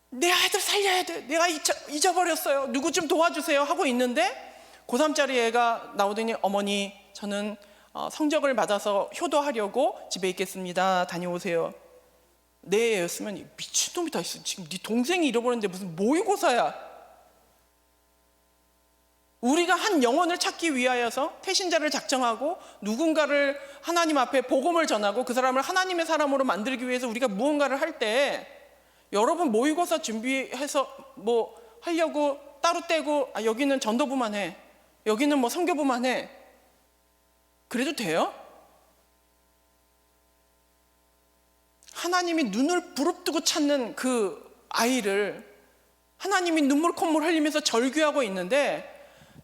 내 아이들 살려야 돼, 내가 잊어버렸어요, 누구 좀 도와주세요 하고 있는데 고3짜리 애가 나오더니 어머니 저는 성적을 받아서 효도하려고 집에 있겠습니다, 다녀오세요. 내 애였으면 미친놈이 다 있어, 지금 네 동생이 잃어버렸는데 무슨 모의고사야. 우리가 한 영혼을 찾기 위하여서 태신자를 작정하고 누군가를 하나님 앞에 복음을 전하고 그 사람을 하나님의 사람으로 만들기 위해서 우리가 무언가를 할 때, 여러분 모의고사 준비해서 뭐 하려고 따로 떼고 여기는 전도부만 해, 여기는 뭐 선교부만 해, 그래도 돼요? 하나님이 눈을 부릅뜨고 찾는 그 아이를 하나님이 눈물 콧물 흘리면서 절규하고 있는데,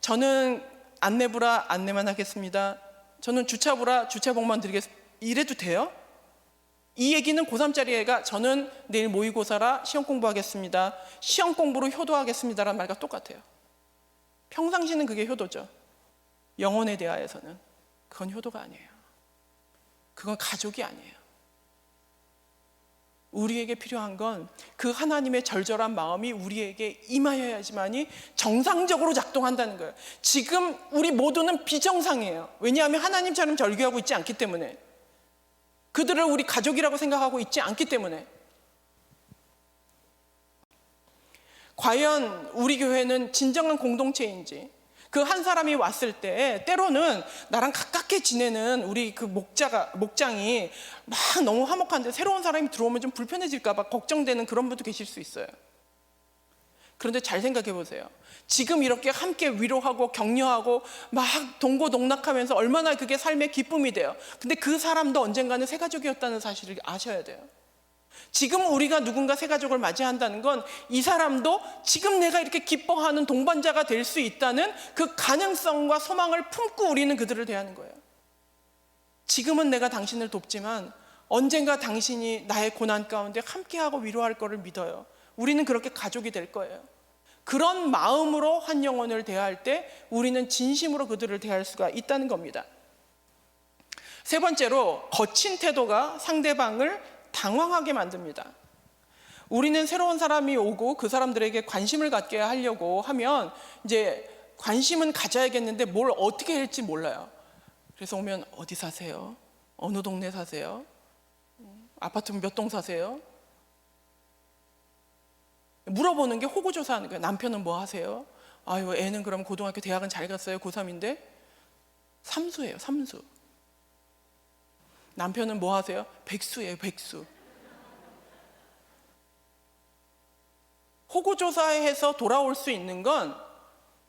저는 안내부라 안내만 하겠습니다, 저는 주차부라 주차복만 드리겠습니다, 이래도 돼요? 이 얘기는 고3짜리 애가 저는 내일 모의고사라 시험 공부하겠습니다, 시험 공부로 효도하겠습니다라는 말과 똑같아요. 평상시는 그게 효도죠. 영혼에 대하여서는 그건 효도가 아니에요. 그건 가족이 아니에요. 우리에게 필요한 건 그 하나님의 절절한 마음이 우리에게 임하여야지만이 정상적으로 작동한다는 거예요. 지금 우리 모두는 비정상이에요. 왜냐하면 하나님처럼 절규하고 있지 않기 때문에, 그들을 우리 가족이라고 생각하고 있지 않기 때문에. 과연 우리 교회는 진정한 공동체인지, 그 한 사람이 왔을 때 때로는 나랑 가깝게 지내는 우리 그 목장이 막 너무 화목한데 새로운 사람이 들어오면 좀 불편해질까 봐 걱정되는 그런 분도 계실 수 있어요. 그런데 잘 생각해 보세요. 지금 이렇게 함께 위로하고 격려하고 막 동고동락하면서 얼마나 그게 삶의 기쁨이 돼요. 근데 그 사람도 언젠가는 새 가족이었다는 사실을 아셔야 돼요. 지금 우리가 누군가 새 가족을 맞이한다는 건 이 사람도 지금 내가 이렇게 기뻐하는 동반자가 될 수 있다는 그 가능성과 소망을 품고 우리는 그들을 대하는 거예요. 지금은 내가 당신을 돕지만 언젠가 당신이 나의 고난 가운데 함께하고 위로할 거를 믿어요. 우리는 그렇게 가족이 될 거예요. 그런 마음으로 한 영혼을 대할 때 우리는 진심으로 그들을 대할 수가 있다는 겁니다. 세 번째로, 거친 태도가 상대방을 당황하게 만듭니다. 우리는 새로운 사람이 오고 그 사람들에게 관심을 갖게 하려고 하면 이제 관심은 가져야겠는데 뭘 어떻게 할지 몰라요. 그래서 오면 어디 사세요? 어느 동네 사세요? 아파트 몇 동 사세요? 물어보는 게 호구조사하는 거예요. 남편은 뭐 하세요? 아유, 애는 그럼 고등학교 대학은 잘 갔어요. 고3인데 삼수예요. 삼수. 남편은 뭐 하세요? 백수예요. 백수. 호구조사해서 돌아올 수 있는 건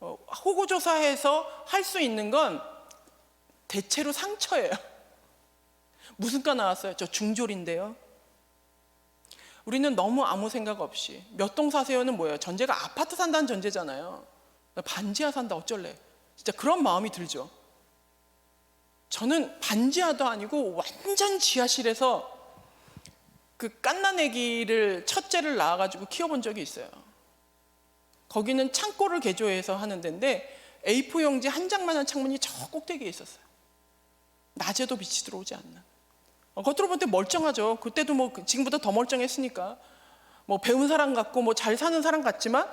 호구조사해서 할 수 있는 건 대체로 상처예요. 무슨 과 나왔어요? 저 중졸인데요. 우리는 너무 아무 생각 없이 몇 동 사세요는 뭐예요? 전제가 아파트 산다는 전제잖아요. 반지하 산다 어쩔래? 진짜 그런 마음이 들죠. 저는 반지하도 아니고 완전 지하실에서 그 갓난아기를 첫째를 낳아가지고 키워본 적이 있어요. 거기는 창고를 개조해서 하는 데인데 A4 용지 한 장만한 창문이 저 꼭대기에 있었어요. 낮에도 빛이 들어오지 않는. 겉으로 볼 때 멀쩡하죠. 그때도 뭐 지금보다 더 멀쩡했으니까 뭐 배운 사람 같고 뭐 잘 사는 사람 같지만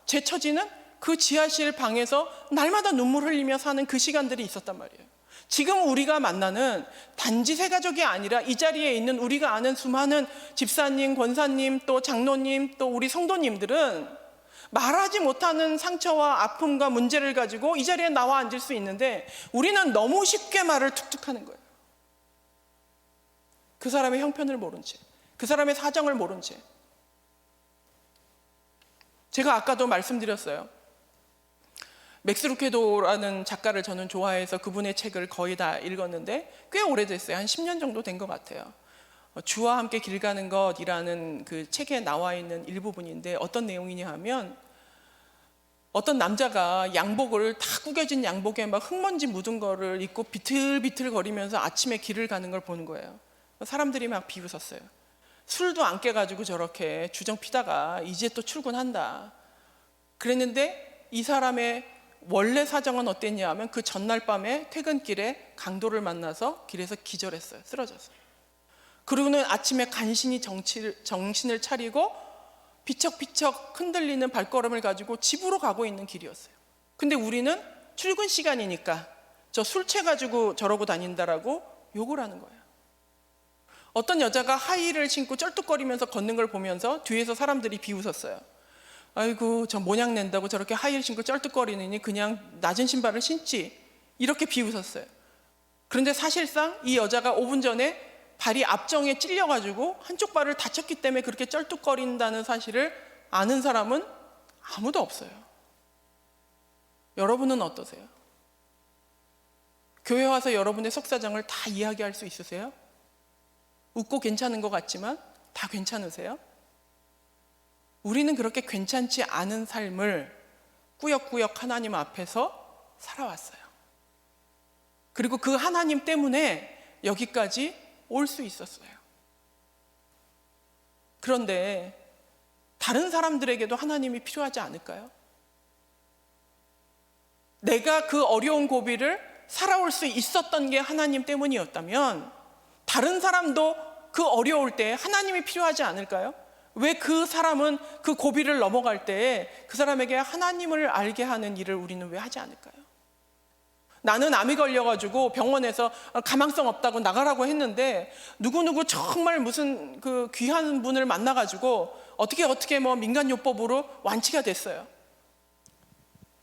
제 처지는 그 지하실 방에서 날마다 눈물 흘리며 사는 그 시간들이 있었단 말이에요. 지금 우리가 만나는 단지 세 가족이 아니라 이 자리에 있는 우리가 아는 수많은 집사님, 권사님, 또 장로님, 또 우리 성도님들은 말하지 못하는 상처와 아픔과 문제를 가지고 이 자리에 나와 앉을 수 있는데 우리는 너무 쉽게 말을 툭툭 하는 거예요. 그 사람의 형편을 모른 채, 그 사람의 사정을 모른 채. 제가 아까도 말씀드렸어요. 맥스 루케도라는 작가를 저는 좋아해서 그분의 책을 거의 다 읽었는데 꽤 오래됐어요. 한 10년 정도 된 것 같아요. 주와 함께 길 가는 것이라는 그 책에 나와 있는 일부분인데 어떤 내용이냐 하면 어떤 남자가 양복을 다 구겨진 양복에 막 흙먼지 묻은 거를 입고 비틀비틀 거리면서 아침에 길을 가는 걸 보는 거예요. 사람들이 막 비웃었어요. 술도 안 깨가지고 저렇게 주정 피다가 이제 또 출근한다. 그랬는데 이 사람의 원래 사정은 어땠냐 하면 그 전날 밤에 퇴근길에 강도를 만나서 길에서 기절했어요. 쓰러졌어요. 그리고는 아침에 간신히 정신을 차리고 비척비척 흔들리는 발걸음을 가지고 집으로 가고 있는 길이었어요. 근데 우리는 출근 시간이니까 저 술 취해가지고 저러고 다닌다라고 욕을 하는 거예요. 어떤 여자가 하이힐을 신고 쩔뚝거리면서 걷는 걸 보면서 뒤에서 사람들이 비웃었어요. 아이고 저 모냥 낸다고 저렇게 하이힐 신고 쩔뚝거리느니 그냥 낮은 신발을 신지, 이렇게 비웃었어요. 그런데 사실상 이 여자가 5분 전에 발이 앞정에 찔려가지고 한쪽 발을 다쳤기 때문에 그렇게 쩔뚝거린다는 사실을 아는 사람은 아무도 없어요. 여러분은 어떠세요? 교회 와서 여러분의 속사정을 다 이야기할 수 있으세요? 웃고 괜찮은 것 같지만 다 괜찮으세요? 우리는 그렇게 괜찮지 않은 삶을 꾸역꾸역 하나님 앞에서 살아왔어요. 그리고 그 하나님 때문에 여기까지 올 수 있었어요. 그런데 다른 사람들에게도 하나님이 필요하지 않을까요? 내가 그 어려운 고비를 살아올 수 있었던 게 하나님 때문이었다면 다른 사람도 그 어려울 때 하나님이 필요하지 않을까요? 왜 그 사람은 그 고비를 넘어갈 때 그 사람에게 하나님을 알게 하는 일을 우리는 왜 하지 않을까요? 나는 암이 걸려가지고 병원에서 가망성 없다고 나가라고 했는데 누구누구 정말 무슨 그 귀한 분을 만나가지고 어떻게 뭐 민간요법으로 완치가 됐어요.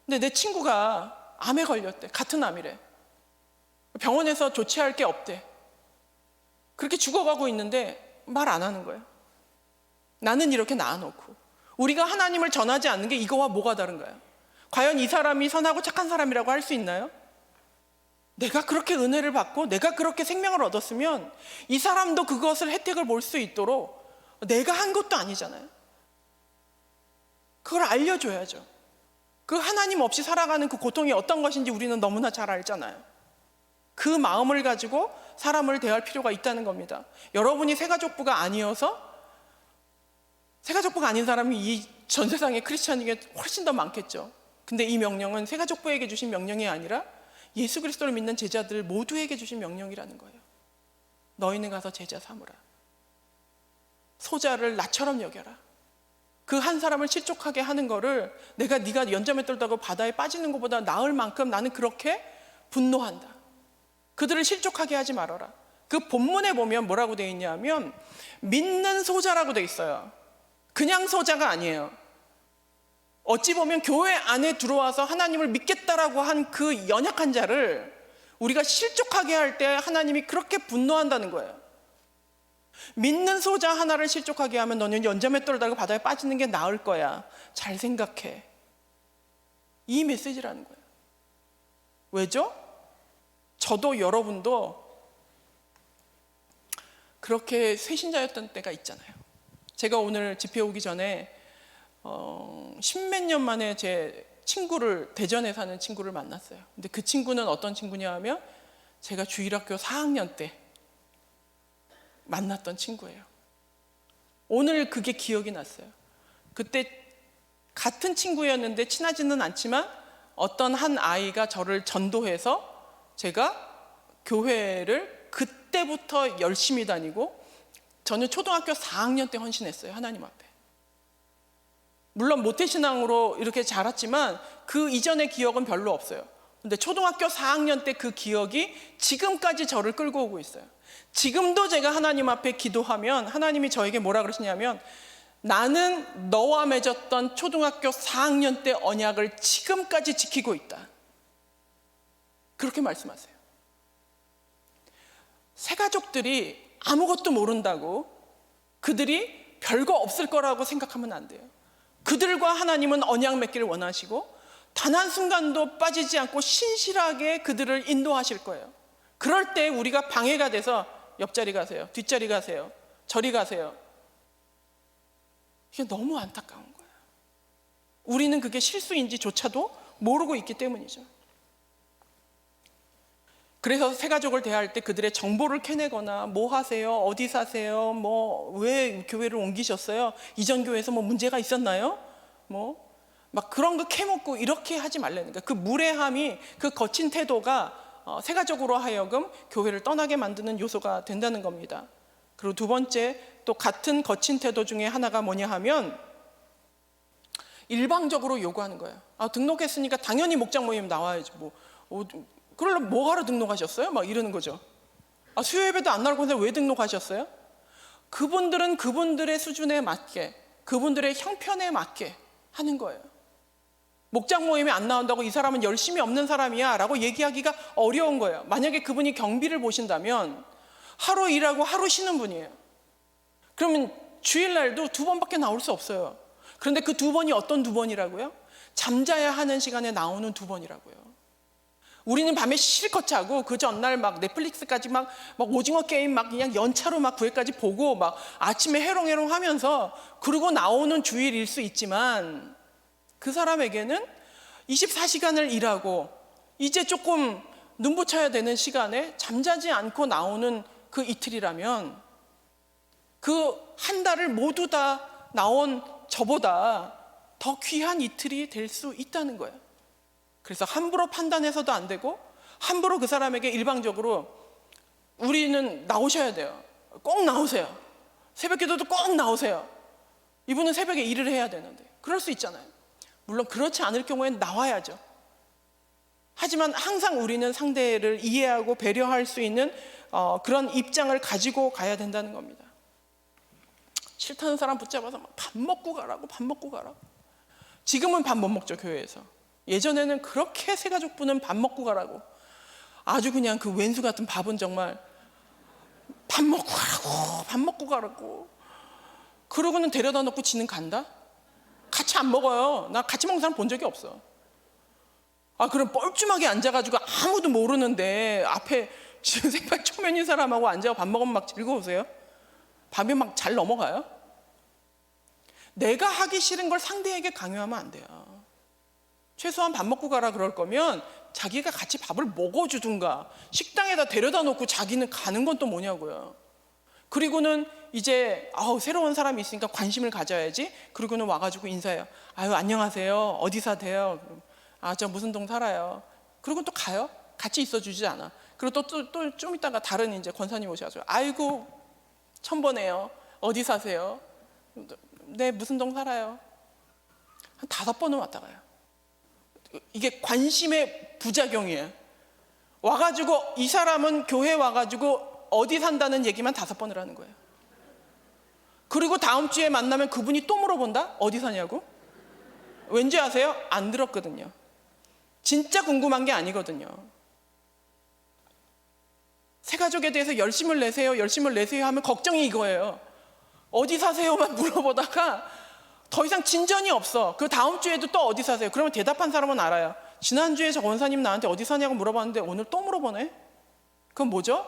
근데 내 친구가 암에 걸렸대. 같은 암이래. 병원에서 조치할 게 없대. 그렇게 죽어가고 있는데 말 안 하는 거예요. 나는 이렇게 낳아놓고. 우리가 하나님을 전하지 않는 게 이거와 뭐가 다른가요? 과연 이 사람이 선하고 착한 사람이라고 할 수 있나요? 내가 그렇게 은혜를 받고 내가 그렇게 생명을 얻었으면 이 사람도 그것을 혜택을 볼 수 있도록 내가 한 것도 아니잖아요. 그걸 알려줘야죠. 그 하나님 없이 살아가는 그 고통이 어떤 것인지 우리는 너무나 잘 알잖아요. 그 마음을 가지고 사람을 대할 필요가 있다는 겁니다. 여러분이 새가족부가 아니어서, 새가족부가 아닌 사람이 이 전 세상에 크리스찬에게 훨씬 더 많겠죠. 근데 이 명령은 새가족부에게 주신 명령이 아니라 예수 그리스도를 믿는 제자들 모두에게 주신 명령이라는 거예요. 너희는 가서 제자 삼으라. 소자를 나처럼 여겨라. 그 한 사람을 실족하게 하는 거를 내가 네가 연자매 떨다고 바다에 빠지는 것보다 나을 만큼 나는 그렇게 분노한다. 그들을 실족하게 하지 말아라. 그 본문에 보면 뭐라고 되어 있냐면 믿는 소자라고 되어 있어요. 그냥 소자가 아니에요. 어찌 보면 교회 안에 들어와서 하나님을 믿겠다라고 한 그 연약한 자를 우리가 실족하게 할 때 하나님이 그렇게 분노한다는 거예요. 믿는 소자 하나를 실족하게 하면 너는 연자매 떨다가 바다에 빠지는 게 나을 거야. 잘 생각해. 이 메시지라는 거예요. 왜죠? 저도 여러분도 그렇게 쇄신자였던 때가 있잖아요. 제가 오늘 집회 오기 전에 십몇 년 만에 제 친구를, 대전에 사는 친구를 만났어요. 근데 그 친구는 어떤 친구냐 하면 제가 주일학교 4학년 때 만났던 친구예요. 오늘 그게 기억이 났어요. 그때 같은 친구였는데 친하지는 않지만 어떤 한 아이가 저를 전도해서 제가 교회를 그때부터 열심히 다니고, 저는 초등학교 4학년 때 헌신했어요. 하나님 앞에. 물론 모태신앙으로 이렇게 자랐지만 그 이전의 기억은 별로 없어요. 근데 초등학교 4학년 때 그 기억이 지금까지 저를 끌고 오고 있어요. 지금도 제가 하나님 앞에 기도하면 하나님이 저에게 뭐라 그러시냐면 나는 너와 맺었던 초등학교 4학년 때 언약을 지금까지 지키고 있다. 그렇게 말씀하세요. 새가족들이 아무것도 모른다고 그들이 별거 없을 거라고 생각하면 안 돼요. 그들과 하나님은 언약 맺기를 원하시고 단 한순간도 빠지지 않고 신실하게 그들을 인도하실 거예요. 그럴 때 우리가 방해가 돼서 옆자리 가세요, 뒷자리 가세요, 저리 가세요. 이게 너무 안타까운 거예요. 우리는 그게 실수인지조차도 모르고 있기 때문이죠. 그래서 새가족을 대할 때 그들의 정보를 캐내거나 뭐 하세요? 어디 사세요? 뭐 왜 교회를 옮기셨어요? 이전 교회에서 뭐 문제가 있었나요? 뭐 막 그런 거 캐먹고 이렇게 하지 말라는 거예요. 그 무례함이, 그 거친 태도가 새가족으로 하여금 교회를 떠나게 만드는 요소가 된다는 겁니다. 그리고 두 번째, 또 같은 거친 태도 중에 하나가 뭐냐 하면 일방적으로 요구하는 거예요. 등록했으니까 당연히 목장 모임 나와야지. 그러려면 뭐하러 등록하셨어요? 막 이러는 거죠. 수요 예배도 안 나올 건데 왜 등록하셨어요? 그분들은 그분들의 수준에 맞게, 그분들의 형편에 맞게 하는 거예요. 목장 모임에 안 나온다고 이 사람은 열심히 없는 사람이야 라고 얘기하기가 어려운 거예요. 만약에 그분이 경비를 보신다면 하루 일하고 하루 쉬는 분이에요. 그러면 주일날도 2번밖에 나올 수 없어요. 그런데 그 2번이 어떤 2번이라고요? 잠자야 하는 시간에 나오는 2번이라고요. 우리는 밤에 실컷 자고 그 전날 막 넷플릭스까지 막 오징어 게임 막 그냥 연차로 막 9회까지 보고 막 아침에 해롱해롱 하면서 그러고 나오는 주일일 수 있지만 그 사람에게는 24시간을 일하고 이제 조금 눈부쳐야 되는 시간에 잠자지 않고 나오는 그 이틀이라면 그 한 달을 모두 다 나온 저보다 더 귀한 이틀이 될 수 있다는 거예요. 그래서 함부로 판단해서도 안 되고 함부로 그 사람에게 일방적으로 우리는 나오셔야 돼요. 꼭 나오세요. 새벽 기도도 꼭 나오세요. 이분은 새벽에 일을 해야 되는데. 그럴 수 있잖아요. 물론 그렇지 않을 경우에는 나와야죠. 하지만 항상 우리는 상대를 이해하고 배려할 수 있는 그런 입장을 가지고 가야 된다는 겁니다. 싫다는 사람 붙잡아서 밥 먹고 가라고, 밥 먹고 가라고. 지금은 밥 못 먹죠, 교회에서. 예전에는 그렇게 새가족부는 밥 먹고 가라고, 아주 그냥 그 왼수 같은 밥은 정말 밥 먹고 가라고, 밥 먹고 가라고. 그러고는 데려다 놓고 지는 간다? 같이 안 먹어요. 나 같이 먹는 사람 본 적이 없어. 그럼 뻘쭘하게 앉아가지고 아무도 모르는데 앞에 지금 생각 초면인 사람하고 앉아서 밥 먹으면 막 즐거우세요? 밥이 막 잘 넘어가요? 내가 하기 싫은 걸 상대에게 강요하면 안 돼요. 최소한 밥 먹고 가라 그럴 거면 자기가 같이 밥을 먹어주든가 식당에다 데려다 놓고 자기는 가는 건 또 뭐냐고요. 그리고는 이제 새로운 사람이 있으니까 관심을 가져야지. 그리고는 와가지고 인사해요. 안녕하세요. 어디 사세요? 저 무슨 동 살아요. 그리고 또 가요. 같이 있어주지 않아. 그리고 또 좀 있다가 다른 이제 권사님 오셔가지고 아이고 천번에요. 어디 사세요? 네, 무슨 동 살아요. 한 5번은 왔다 가요. 이게 관심의 부작용이에요. 와가지고 이 사람은 교회 와가지고 어디 산다는 얘기만 5번을 하는 거예요. 그리고 다음 주에 만나면 그분이 또 물어본다? 어디 사냐고? 왠지 아세요? 안 들었거든요. 진짜 궁금한 게 아니거든요. 새가족에 대해서 열심을 내세요, 열심을 내세요 하면 걱정이 이거예요. 어디 사세요만 물어보다가 더 이상 진전이 없어. 그 다음 주에도 또 어디 사세요? 그러면 대답한 사람은 알아요. 지난주에 저 원사님 나한테 어디 사냐고 물어봤는데 오늘 또 물어보네? 그건 뭐죠?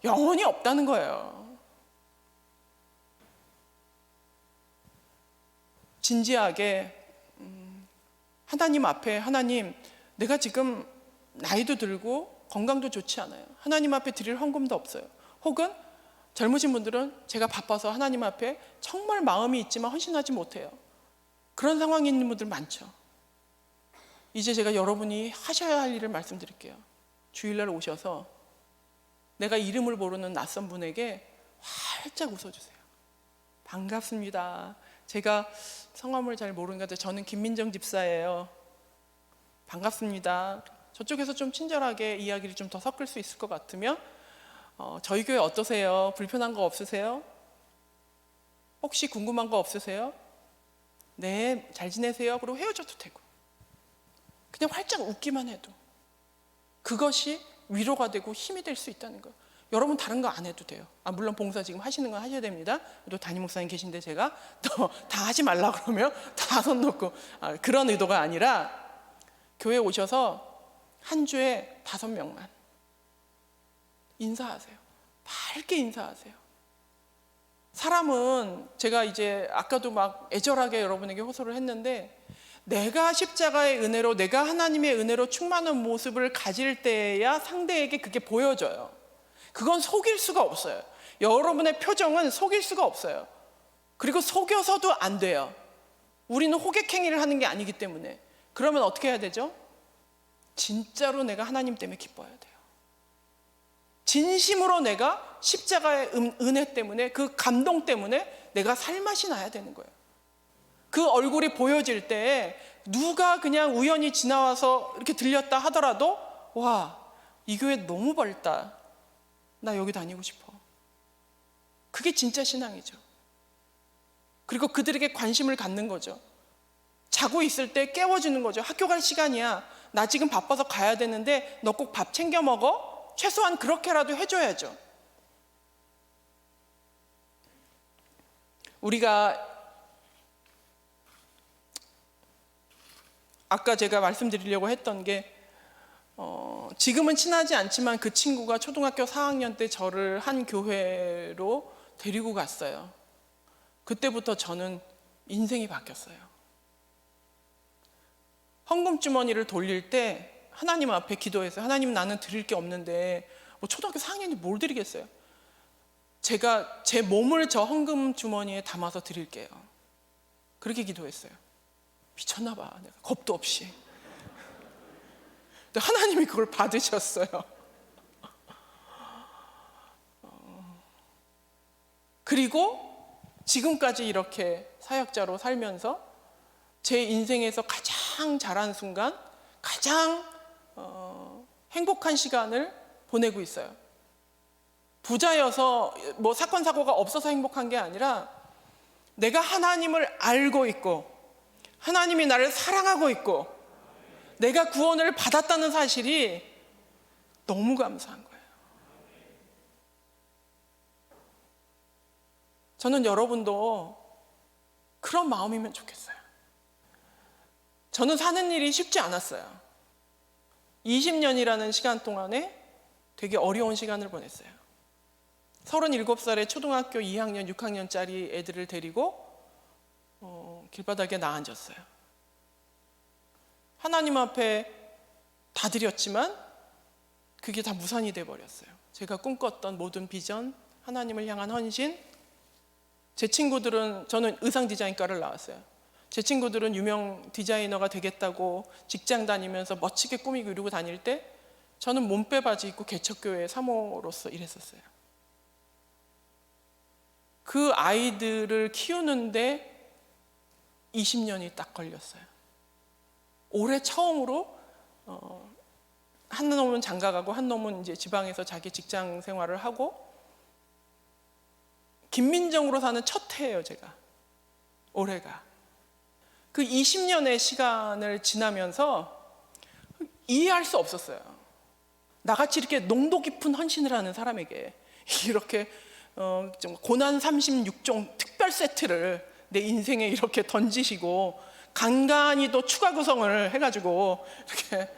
영혼이 없다는 거예요. 진지하게 하나님 앞에, 하나님, 내가 지금 나이도 들고 건강도 좋지 않아요. 하나님 앞에 드릴 헌금도 없어요. 혹은 젊으신 분들은 제가 바빠서 하나님 앞에 정말 마음이 있지만 헌신하지 못해요. 그런 상황이 있는 분들 많죠. 이제 제가 여러분이 하셔야 할 일을 말씀드릴게요. 주일날 오셔서 내가 이름을 모르는 낯선 분에게 활짝 웃어주세요. 반갑습니다. 제가 성함을 잘 모르니까 저는 김민정 집사예요. 반갑습니다. 저쪽에서 좀 친절하게 이야기를 좀 더 섞을 수 있을 것 같으면 저희 교회 어떠세요? 불편한 거 없으세요? 혹시 궁금한 거 없으세요? 네, 잘 지내세요? 그리고 헤어져도 되고 그냥 활짝 웃기만 해도 그것이 위로가 되고 힘이 될 수 있다는 거예요. 여러분 다른 거 안 해도 돼요. 물론 봉사 지금 하시는 건 하셔야 됩니다. 또 담임 목사님 계신데 제가 또 다 하지 말라 그러면 다 손 놓고 그런 의도가 아니라 교회 오셔서 한 주에 5명만 인사하세요. 밝게 인사하세요. 사람은 제가 이제 아까도 막 애절하게 여러분에게 호소를 했는데 내가 십자가의 은혜로 내가 하나님의 은혜로 충만한 모습을 가질 때야 상대에게 그게 보여져요. 그건 속일 수가 없어요. 여러분의 표정은 속일 수가 없어요. 그리고 속여서도 안 돼요. 우리는 호객행위를 하는 게 아니기 때문에. 그러면 어떻게 해야 되죠? 진짜로 내가 하나님 때문에 기뻐해야 돼요. 진심으로 내가 십자가의 은혜 때문에 그 감동 때문에 내가 살맛이 나야 되는 거예요. 그 얼굴이 보여질 때 누가 그냥 우연히 지나와서 이렇게 들렸다 하더라도 와, 이 교회 너무 밝다. 나 여기 다니고 싶어. 그게 진짜 신앙이죠. 그리고 그들에게 관심을 갖는 거죠. 자고 있을 때 깨워주는 거죠. 학교 갈 시간이야. 나 지금 바빠서 가야 되는데 너 꼭 밥 챙겨 먹어? 최소한 그렇게라도 해줘야죠. 우리가 아까 제가 말씀드리려고 했던 게 지금은 친하지 않지만 그 친구가 초등학교 4학년 때 저를 한 교회로 데리고 갔어요. 그때부터 저는 인생이 바뀌었어요. 헌금 주머니를 돌릴 때 하나님 앞에 기도했어요. 하나님, 나는 드릴 게 없는데 초등학교 4학년이 뭘 드리겠어요? 제가 제 몸을 저 헌금 주머니에 담아서 드릴게요. 그렇게 기도했어요. 미쳤나 봐. 내가 겁도 없이. 근데 하나님이 그걸 받으셨어요. 그리고 지금까지 이렇게 사역자로 살면서 제 인생에서 가장 잘한 순간, 가장 행복한 시간을 보내고 있어요. 부자여서 뭐 사건 사고가 없어서 행복한 게 아니라 내가 하나님을 알고 있고 하나님이 나를 사랑하고 있고 내가 구원을 받았다는 사실이 너무 감사한 거예요. 저는 여러분도 그런 마음이면 좋겠어요. 저는 사는 일이 쉽지 않았어요. 20년이라는 시간 동안에 되게 어려운 시간을 보냈어요. 37살에 초등학교 2학년, 6학년짜리 애들을 데리고 길바닥에 나앉았어요. 하나님 앞에 다 드렸지만 그게 다 무산이 돼버렸어요. 제가 꿈꿨던 모든 비전, 하나님을 향한 헌신. 제 친구들은, 저는 의상 디자인과를 나왔어요. 제 친구들은 유명 디자이너가 되겠다고 직장 다니면서 멋지게 꾸미고 이러고 다닐 때 저는 몸빼 바지 입고 개척교회 사모로서 일했었어요. 그 아이들을 키우는데 20년이 딱 걸렸어요. 올해 처음으로 한 놈은 장가가고 한 놈은 이제 지방에서 자기 직장 생활을 하고, 김민정으로 사는 첫 해예요, 제가. 올해가. 그 20년의 시간을 지나면서 이해할 수 없었어요. 나같이 이렇게 농도 깊은 헌신을 하는 사람에게 이렇게 좀 고난 36종 특별 세트를 내 인생에 이렇게 던지시고, 간간히 또 추가 구성을 해가지고 이렇게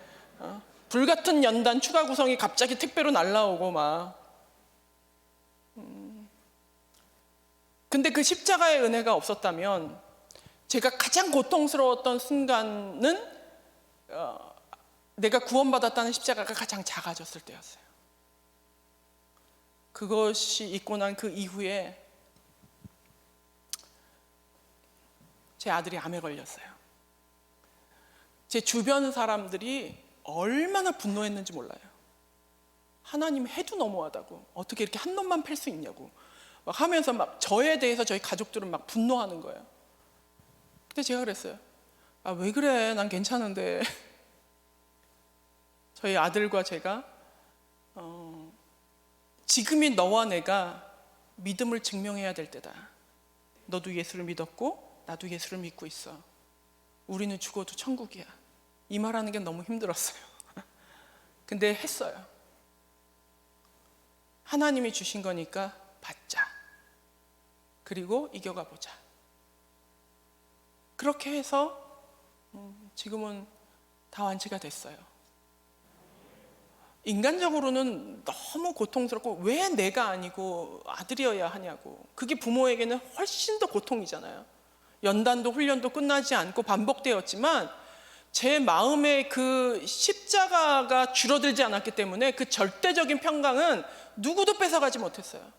불같은 연단 추가 구성이 갑자기 택배로 날라오고 막. 근데 그 십자가의 은혜가 없었다면 제가 가장 고통스러웠던 순간은 내가 구원받았다는 십자가가 가장 작아졌을 때였어요. 그것이 있고 난 그 이후에 제 아들이 암에 걸렸어요. 제 주변 사람들이 얼마나 분노했는지 몰라요. 하나님 해도 너무하다고, 어떻게 이렇게 한 놈만 팰 수 있냐고 막 하면서 막 저에 대해서 저희 가족들은 막 분노하는 거예요. 근데 제가 그랬어요. 아, 왜 그래? 난 괜찮은데. 저희 아들과 제가 지금이 너와 내가 믿음을 증명해야 될 때다. 너도 예수를 믿었고 나도 예수를 믿고 있어. 우리는 죽어도 천국이야. 이 말하는 게 너무 힘들었어요. 근데 했어요. 하나님이 주신 거니까 받자. 그리고 이겨가 보자. 그렇게 해서 지금은 다 완치가 됐어요. 인간적으로는 너무 고통스럽고, 왜 내가 아니고 아들이어야 하냐고. 그게 부모에게는 훨씬 더 고통이잖아요. 연단도 훈련도 끝나지 않고 반복되었지만 제 마음에 그 십자가가 줄어들지 않았기 때문에 그 절대적인 평강은 누구도 뺏어가지 못했어요.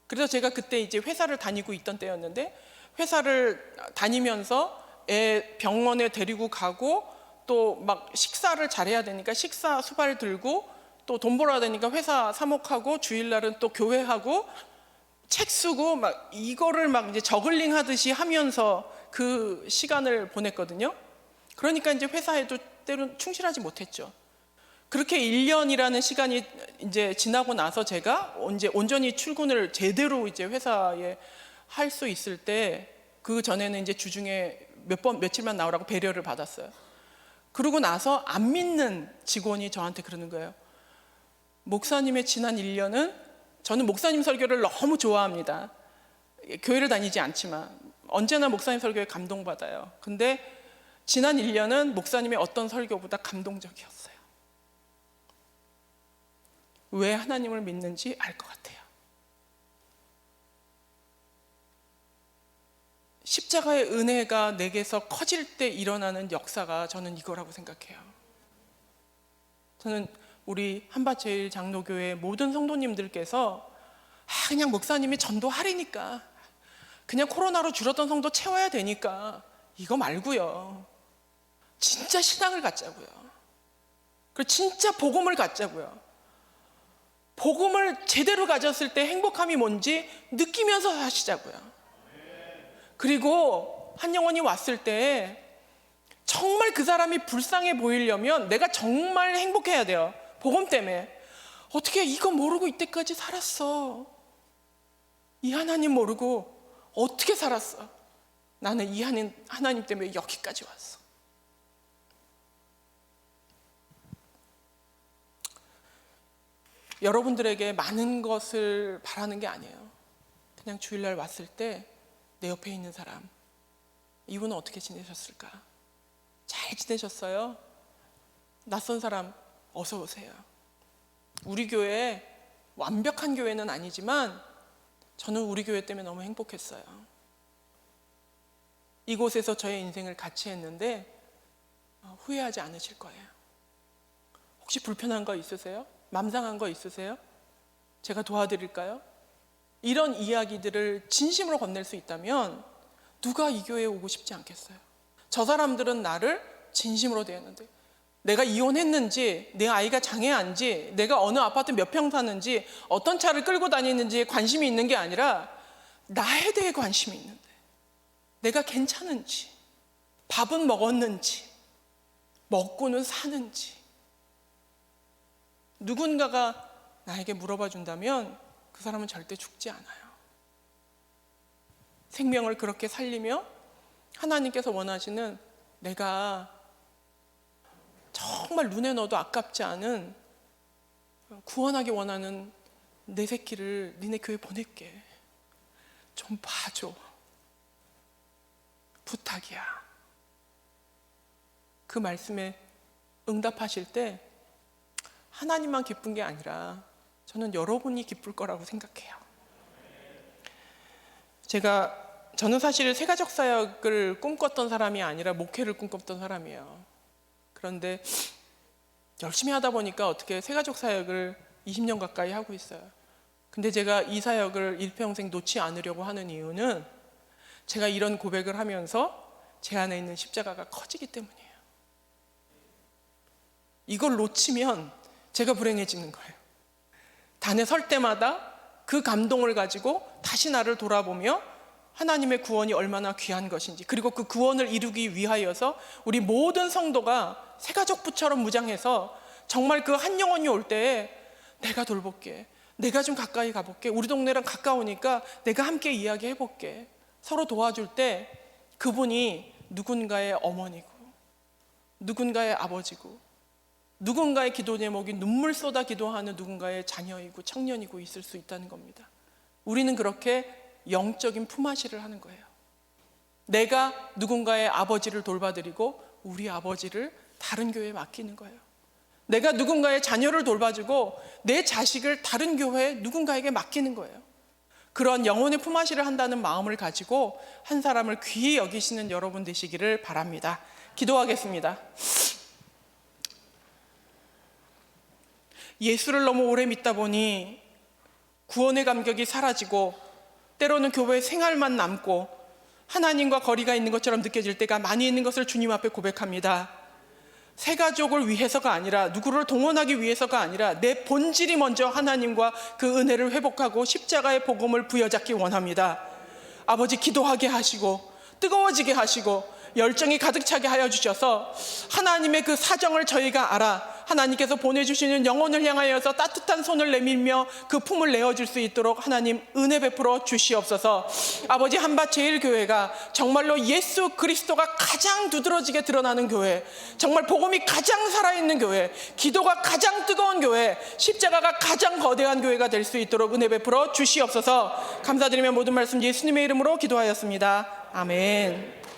그래서 제가 그때 이제 회사를 다니고 있던 때였는데, 회사를 다니면서 애 병원에 데리고 가고 또 막 식사를 잘해야 되니까 식사 수발 들고, 또 돈 벌어야 되니까 회사 사목하고 주일날은 또 교회하고 책 쓰고 막 이거를 막 이제 저글링 하듯이 하면서 그 시간을 보냈거든요. 그러니까 이제 회사에도 때로는 충실하지 못했죠. 그렇게 1년이라는 시간이 이제 지나고 나서 제가 이제 온전히 출근을 제대로 이제 회사에 할 수 있을 때, 그 전에는 이제 주중에 며칠만 나오라고 배려를 받았어요. 그러고 나서 안 믿는 직원이 저한테 그러는 거예요. 목사님의 지난 1년은, 저는 목사님 설교를 너무 좋아합니다. 교회를 다니지 않지만 언제나 목사님 설교에 감동받아요. 근데 지난 1년은 목사님의 어떤 설교보다 감동적이었어요. 왜 하나님을 믿는지 알 것 같아요. 십자가의 은혜가 내게서 커질 때 일어나는 역사가 저는 이거라고 생각해요. 저는 우리 한밭제일 장로교회 모든 성도님들께서 그냥 목사님이 전도하리니까, 그냥 코로나로 줄었던 성도 채워야 되니까 이거 말고요. 진짜 신앙을 갖자고요. 그리고 진짜 복음을 갖자고요. 복음을 제대로 가졌을 때 행복함이 뭔지 느끼면서 사시자고요. 그리고 한 영혼이 왔을 때 정말 그 사람이 불쌍해 보이려면 내가 정말 행복해야 돼요. 복음 때문에. 어떻게 이거 모르고 이때까지 살았어? 이 하나님 모르고 어떻게 살았어? 나는 이 하나님 때문에 여기까지 왔어. 여러분들에게 많은 것을 바라는 게 아니에요. 그냥 주일날 왔을 때 내 옆에 있는 사람, 이분은 어떻게 지내셨을까? 잘 지내셨어요? 낯선 사람 어서 오세요. 우리 교회 완벽한 교회는 아니지만 저는 우리 교회 때문에 너무 행복했어요. 이곳에서 저의 인생을 같이 했는데 후회하지 않으실 거예요. 혹시 불편한 거 있으세요? 맘상한 거 있으세요? 제가 도와드릴까요? 이런 이야기들을 진심으로 건넬 수 있다면 누가 이 교회에 오고 싶지 않겠어요? 저 사람들은 나를 진심으로 대했는데, 내가 이혼했는지, 내 아이가 장애한지, 내가 어느 아파트 몇 평 사는지, 어떤 차를 끌고 다니는지에 관심이 있는 게 아니라 나에 대해 관심이 있는데, 내가 괜찮은지, 밥은 먹었는지, 먹고는 사는지 누군가가 나에게 물어봐 준다면 그 사람은 절대 죽지 않아요. 생명을 그렇게 살리며 하나님께서 원하시는, 내가 정말 눈에 넣어도 아깝지 않은, 구원하기 원하는 내 새끼를 니네 교회 보낼게. 좀 봐줘. 부탁이야. 그 말씀에 응답하실 때 하나님만 기쁜 게 아니라 저는 여러분이 기쁠 거라고 생각해요. 저는 사실 세가족 사역을 꿈꿨던 사람이 아니라 목회를 꿈꿨던 사람이에요. 그런데 열심히 하다 보니까 어떻게 세가족 사역을 20년 가까이 하고 있어요. 근데 제가 이 사역을 일평생 놓지 않으려고 하는 이유는 제가 이런 고백을 하면서 제 안에 있는 십자가가 커지기 때문이에요. 이걸 놓치면 제가 불행해지는 거예요. 단에 설 때마다 그 감동을 가지고 다시 나를 돌아보며 하나님의 구원이 얼마나 귀한 것인지, 그리고 그 구원을 이루기 위하여서 우리 모든 성도가 세가족부처럼 무장해서 정말 그 한 영혼이 올 때에 내가 돌볼게, 내가 좀 가까이 가볼게, 우리 동네랑 가까우니까 내가 함께 이야기해볼게, 서로 도와줄 때 그분이 누군가의 어머니고 누군가의 아버지고 누군가의 기도 제목이 눈물 쏟아 기도하는 누군가의 자녀이고 청년이고 있을 수 있다는 겁니다. 우리는 그렇게 영적인 품앗이를 하는 거예요. 내가 누군가의 아버지를 돌봐드리고 우리 아버지를 다른 교회에 맡기는 거예요. 내가 누군가의 자녀를 돌봐주고 내 자식을 다른 교회에 누군가에게 맡기는 거예요. 그런 영혼의 품앗이를 한다는 마음을 가지고 한 사람을 귀히 여기시는 여러분 되시기를 바랍니다. 기도하겠습니다. 예수를 너무 오래 믿다 보니 구원의 감격이 사라지고 때로는 교회 생활만 남고 하나님과 거리가 있는 것처럼 느껴질 때가 많이 있는 것을 주님 앞에 고백합니다. 새 가족을 위해서가 아니라, 누구를 동원하기 위해서가 아니라 내 본질이 먼저 하나님과 그 은혜를 회복하고 십자가의 복음을 부여잡기 원합니다. 아버지, 기도하게 하시고 뜨거워지게 하시고 열정이 가득 차게 하여 주셔서 하나님의 그 사정을 저희가 알아 하나님께서 보내주시는 영혼을 향하여서 따뜻한 손을 내밀며 그 품을 내어줄 수 있도록 하나님 은혜 베풀어 주시옵소서. 아버지, 한밭제일교회가 정말로 예수 그리스도가 가장 두드러지게 드러나는 교회, 정말 복음이 가장 살아있는 교회, 기도가 가장 뜨거운 교회, 십자가가 가장 거대한 교회가 될 수 있도록 은혜 베풀어 주시옵소서. 감사드리며 모든 말씀 예수님의 이름으로 기도하였습니다. 아멘.